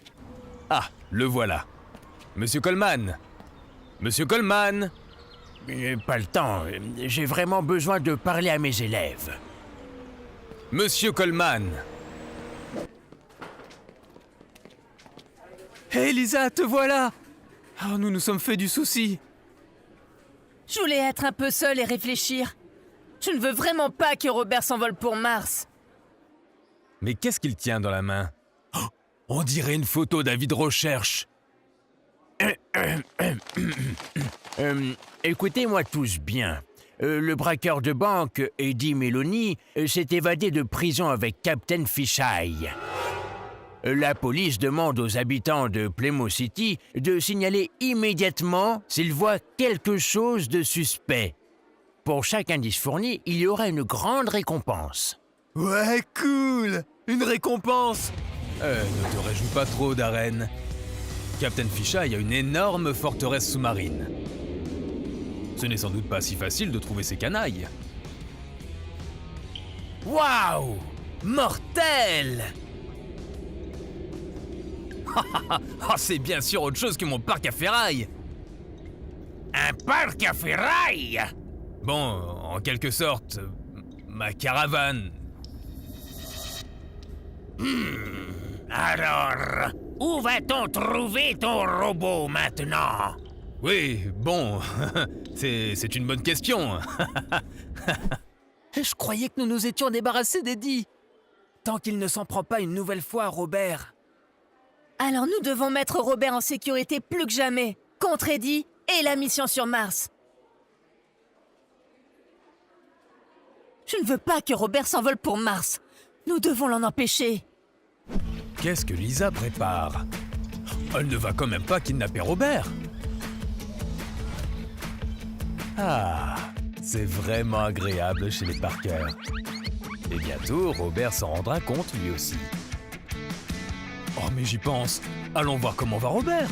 Ah, le voilà. Monsieur Coleman! Monsieur Coleman! Pas le temps, j'ai vraiment besoin de parler à mes élèves. Monsieur Coleman! Hé, Lisa, te voilà! Oh, nous nous sommes fait du souci. Je voulais être un peu seule et réfléchir. Je ne veux vraiment pas que Robert s'envole pour Mars. Mais qu'est-ce qu'il tient dans la main? Oh, on dirait une photo d'avis de recherche. Écoutez-moi tous bien. Le braqueur de banque, Eddie Meloni, s'est évadé de prison avec Captain Fisheye. La police demande aux habitants de Plymouth City de signaler immédiatement s'ils voient quelque chose de suspect. Pour chaque indice fourni, il y aura une grande récompense. Ouais, cool! Une récompense! Ne te réjouis pas trop, Darren. Captain Fisheye a une énorme forteresse sous-marine. Ce n'est sans doute pas si facile de trouver ces canailles. Waouh! Mortel! Ah, c'est bien sûr autre chose que mon parc à ferraille! Un parc à ferraille? Bon, en quelque sorte, ma caravane. Alors, où va-t-on trouver ton robot maintenant? Oui, bon, c'est une bonne question. Je croyais que nous nous étions débarrassés d'Eddie. Tant qu'il ne s'en prend pas une nouvelle fois, Robert. Alors nous devons mettre Robert en sécurité plus que jamais, contre Eddie et la mission sur Mars. Je ne veux pas que Robert s'envole pour Mars. Nous devons l'en empêcher. Qu'est-ce que Lisa prépare? Elle ne va quand même pas kidnapper Robert. Ah, c'est vraiment agréable chez les Parker. Et bientôt, Robert s'en rendra compte lui aussi. Oh, mais j'y pense. Allons voir comment va Robert.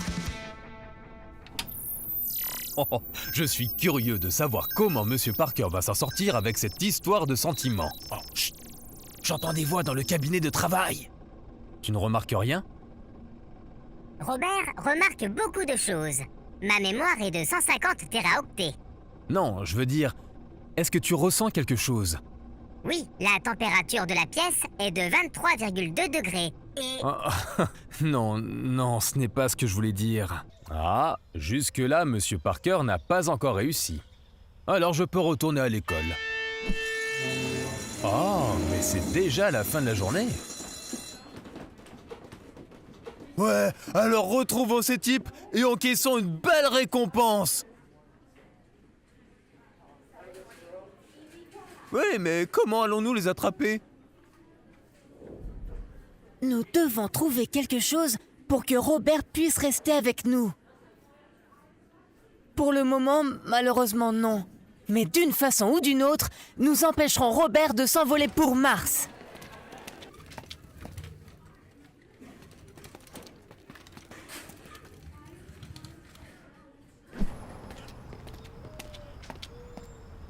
Oh, je suis curieux de savoir comment Monsieur Parker va s'en sortir avec cette histoire de sentiments. Oh, chut. J'entends des voix dans le cabinet de travail. Tu ne remarques rien? Robert remarque beaucoup de choses. Ma mémoire est de 150 téraoctets. Non, je veux dire, est-ce que tu ressens quelque chose? Oui, la température de la pièce est de 23,2 degrés. Et Non, ce n'est pas ce que je voulais dire. Ah, jusque-là, Monsieur Parker n'a pas encore réussi. Alors je peux retourner à l'école. Oh, mais c'est déjà la fin de la journée. Ouais, alors retrouvons ces types et encaissons une belle récompense. Oui, mais comment allons-nous les attraper? Nous devons trouver quelque chose pour que Robert puisse rester avec nous. Pour le moment, malheureusement non. Mais d'une façon ou d'une autre, nous empêcherons Robert de s'envoler pour Mars.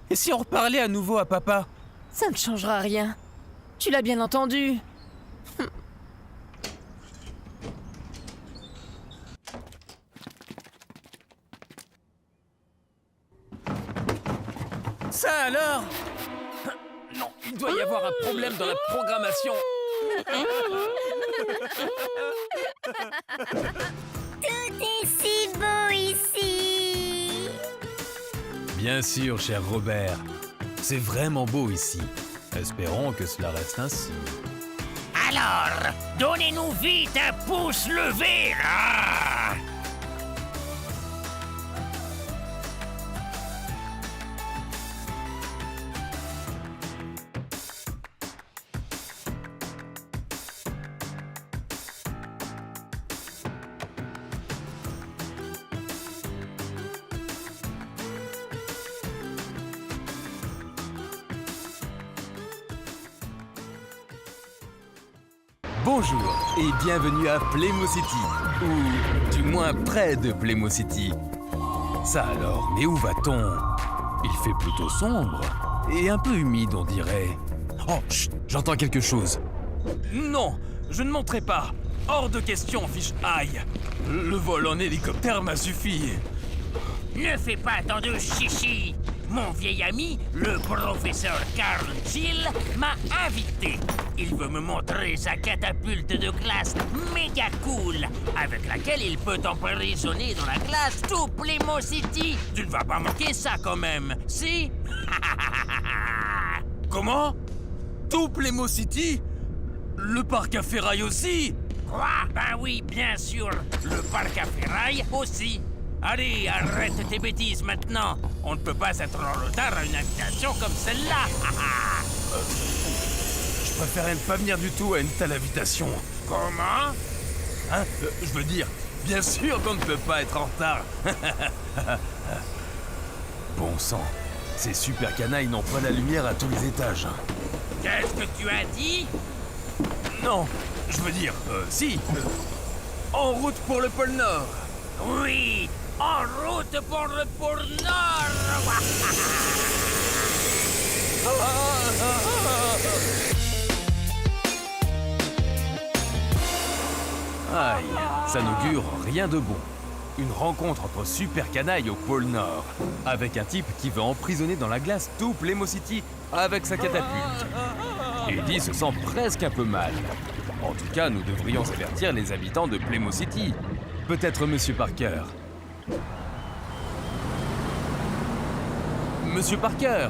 Et si on reparlait à nouveau à papa? Ça ne changera rien. Tu l'as bien entendu. Ça alors? Non, il doit y avoir un problème dans la programmation. tout est si beau ici. Bien sûr, cher Robert. C'est vraiment beau ici. Espérons que cela reste ainsi. Alors, donnez-nous vite un pouce levé, là! Bonjour et bienvenue à Plymouth City, ou du moins près de Plymouth City. Ça alors, mais où va-t-on? Il fait plutôt sombre et un peu humide, on dirait. Oh, chut, j'entends quelque chose. Non, je ne monterai pas. Hors de question, fiche aïe. Le vol en hélicoptère m'a suffi. Ne fais pas tant de chichi. Mon vieil ami, le professeur Carl Gill, m'a invité. Il veut me montrer sa catapulte de glace méga cool, avec laquelle il peut emprisonner dans la glace tout Playmo City. Tu ne vas pas manquer ça quand même, si? Comment? Tout Playmo City? Le parc à ferraille aussi? Quoi? Ben oui, bien sûr. Le parc à ferraille aussi. Allez, arrête tes bêtises maintenant. On ne peut pas être en retard à une invitation comme celle-là. Je préférerais ne pas venir du tout à une telle invitation. Comment? Hein? Je veux dire, bien sûr qu'on ne peut pas être en retard. Bon sang, ces super canailles n'ont pas la lumière à tous les étages. Qu'est-ce que tu as dit? Non, je veux dire, si. En route pour le pôle Nord. Oui, en route pour le pôle Nord. Aïe, ça n'augure rien de bon. Une rencontre entre super canailles au pôle Nord, avec un type qui veut emprisonner dans la glace tout Playmo City avec sa catapulte. Eddie se sent presque un peu mal. En tout cas, nous devrions avertir les habitants de Playmo City. Peut-être Monsieur Parker. Monsieur Parker!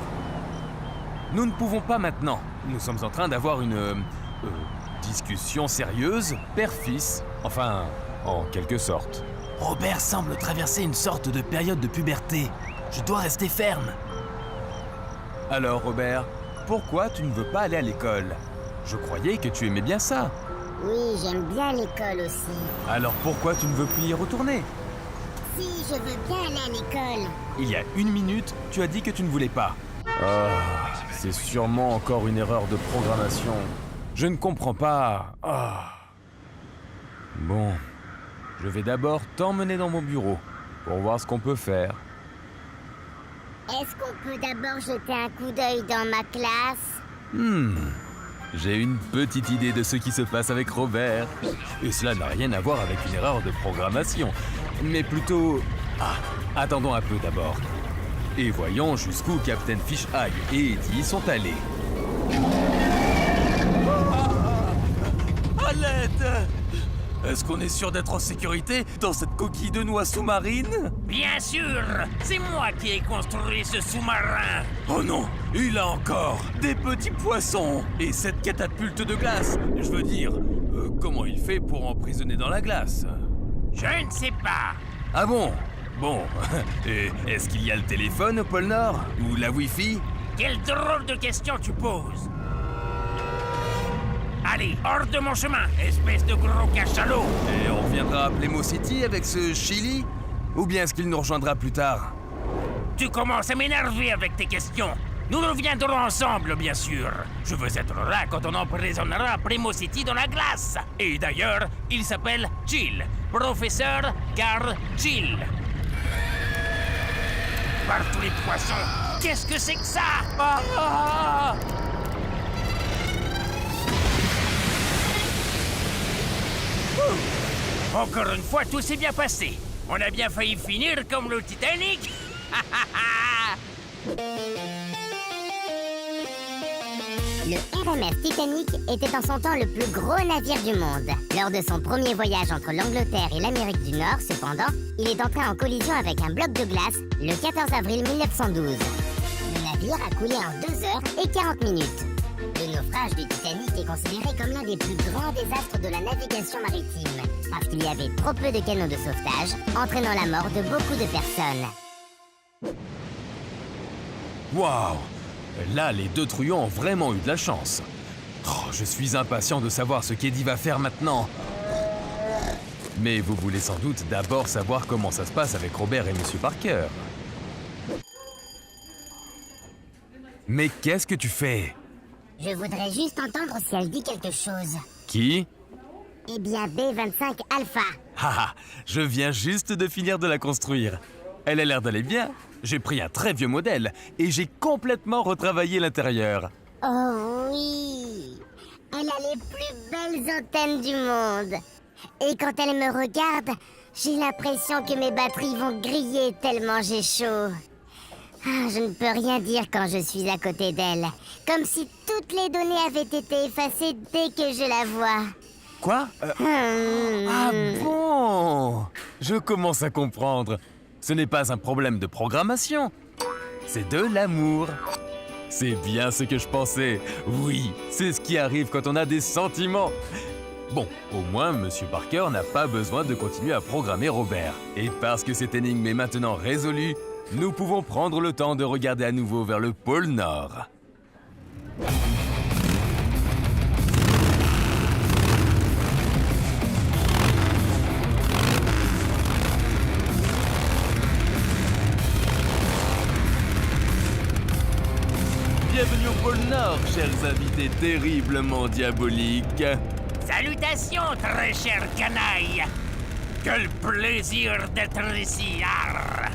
Nous ne pouvons pas maintenant. Nous sommes en train d'avoir une... discussion sérieuse, père-fils. Enfin, en quelque sorte. Robert semble traverser une sorte de période de puberté. Je dois rester ferme. Alors, Robert, pourquoi tu ne veux pas aller à l'école? Je croyais que tu aimais bien ça. Oui, j'aime bien l'école aussi. Alors pourquoi tu ne veux plus y retourner? Si, je veux bien aller à l'école. Il y a 1 minute, tu as dit que tu ne voulais pas. Ah, c'est sûrement encore une erreur de programmation. Je ne comprends pas. Ah. Bon, je vais d'abord t'emmener dans mon bureau pour voir ce qu'on peut faire. Est-ce qu'on peut d'abord jeter un coup d'œil dans ma classe? J'ai une petite idée de ce qui se passe avec Robert. Et cela n'a rien à voir avec une erreur de programmation, mais plutôt... Ah, attendons un peu d'abord. Et voyons jusqu'où Captain Fish-Eye et Eddie sont allés. À l'aide! Est-ce qu'on est sûr d'être en sécurité dans cette coquille de noix sous-marine? Bien sûr, c'est moi qui ai construit ce sous-marin. Oh non, il a encore des petits poissons et cette catapulte de glace. Je veux dire, comment il fait pour emprisonner dans la glace? Je ne sais pas. Ah bon? Bon, et est-ce qu'il y a le téléphone au pôle Nord? Ou la Wi-Fi? Quelle drôle de question tu poses. Allez, hors de mon chemin, espèce de gros cachalot. Et on reviendra à Playmo City avec ce Chili? Ou bien est-ce qu'il nous rejoindra plus tard? Tu commences à m'énerver avec tes questions. Nous reviendrons ensemble, bien sûr. Je veux être là quand on emprisonnera Playmo City dans la glace. Et d'ailleurs, il s'appelle Gill, professeur Carl Gill. Par tous les poissons, qu'est-ce que c'est que ça? Encore une fois, tout s'est bien passé. On a bien failli finir comme le Titanic. Le RMS Titanic était en son temps le plus gros navire du monde. Lors de son premier voyage entre l'Angleterre et l'Amérique du Nord, cependant, il est entré en collision avec un bloc de glace le 14 avril 1912. Le navire a coulé en 2 heures et 40 minutes. Le naufrage du Titanic est considéré comme l'un des plus grands désastres de la navigation maritime, parce qu'il y avait trop peu de canaux de sauvetage, entraînant la mort de beaucoup de personnes. Waouh! Là, les deux truands ont vraiment eu de la chance. Oh, je suis impatient de savoir ce qu'Eddie va faire maintenant. Mais vous voulez sans doute d'abord savoir comment ça se passe avec Robert et Monsieur Parker. Mais qu'est-ce que tu fais? Je voudrais juste entendre si elle dit quelque chose. Qui? Eh bien, B25 Alpha. Haha, je viens juste de finir de la construire. Elle a l'air d'aller bien. J'ai pris un très vieux modèle et j'ai complètement retravaillé l'intérieur. Oh oui, elle a les plus belles antennes du monde. Et quand elle me regarde, j'ai l'impression que mes batteries vont griller tellement j'ai chaud. Ah, je ne peux rien dire quand je suis à côté d'elle. Comme si toutes les données avaient été effacées dès que je la vois. Quoi Ah bon? Je commence à comprendre. Ce n'est pas un problème de programmation. C'est de l'amour. C'est bien ce que je pensais. Oui, c'est ce qui arrive quand on a des sentiments. Bon, au moins, Monsieur Parker n'a pas besoin de continuer à programmer Robert. Et parce que cette énigme est maintenant résolue, nous pouvons prendre le temps de regarder à nouveau vers le pôle Nord. Bienvenue au pôle Nord, chers invités terriblement diaboliques. Salutations, très cher canaille. Quel plaisir d'être ici, arr.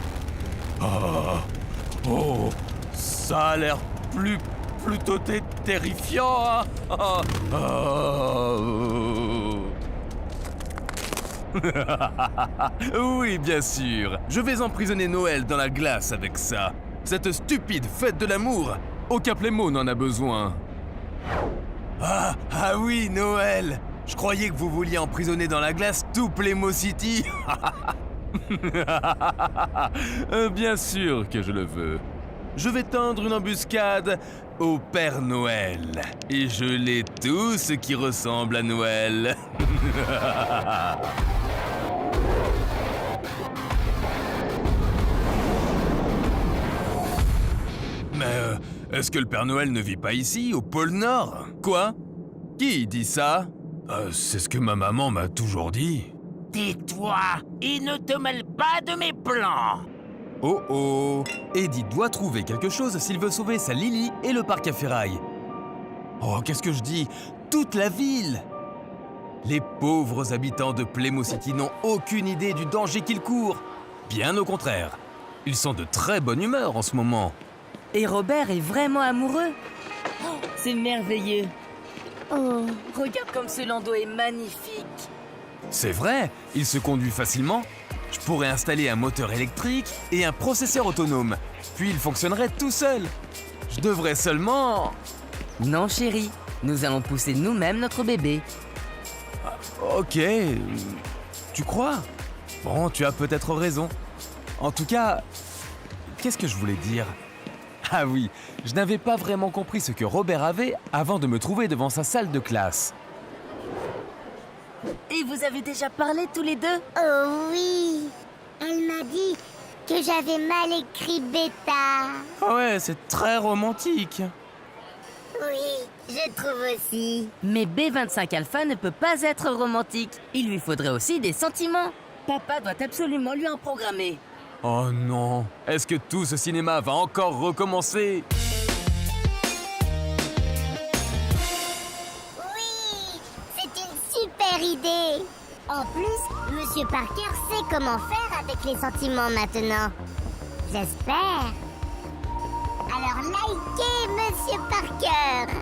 Oh, ça a l'air plutôt terrifiant. Hein. Oui, bien sûr. Je vais emprisonner Noël dans la glace avec ça. Cette stupide fête de l'amour. Aucun Playmo n'en a besoin. Ah oui, Noël. Je croyais que vous vouliez emprisonner dans la glace tout Playmo City. Bien sûr que je le veux. Je vais tendre une embuscade au Père Noël et geler tout ce qui ressemble à Noël. Mais est-ce que le Père Noël ne vit pas ici, au pôle Nord? Quoi? Qui dit ça? C'est ce que ma maman m'a toujours dit. Tais-toi et ne te mêle pas de mes plans. Oh, Eddie doit trouver quelque chose s'il veut sauver sa Lily et le parc à ferraille. Oh, qu'est-ce que je dis? Toute la ville! Les pauvres habitants de Playmo City n'ont aucune idée du danger qu'ils courent. Bien au contraire. Ils sont de très bonne humeur en ce moment. Et Robert est vraiment amoureux. Oh, c'est merveilleux. Oh, regarde comme ce landau est magnifique. C'est vrai, il se conduit facilement. Je pourrais installer un moteur électrique et un processeur autonome. Puis il fonctionnerait tout seul. Je devrais seulement... Non, chérie, nous allons pousser nous-mêmes notre bébé. Ok, tu crois? Bon, tu as peut-être raison. En tout cas, qu'est-ce que je voulais dire? Ah oui, je n'avais pas vraiment compris ce que Robert avait avant de me trouver devant sa salle de classe. Et vous avez déjà parlé tous les deux? Oh oui, elle m'a dit que j'avais mal écrit bêta. Ah ouais, c'est très romantique. Oui, je trouve aussi. Mais B25 Alpha ne peut pas être romantique. Il lui faudrait aussi des sentiments. Papa doit absolument lui en programmer. Oh non, est-ce que tout ce cinéma va encore recommencer? Oui, c'est une super idée. En plus, Monsieur Parker sait comment faire avec les sentiments maintenant. J'espère. Alors likez Monsieur Parker.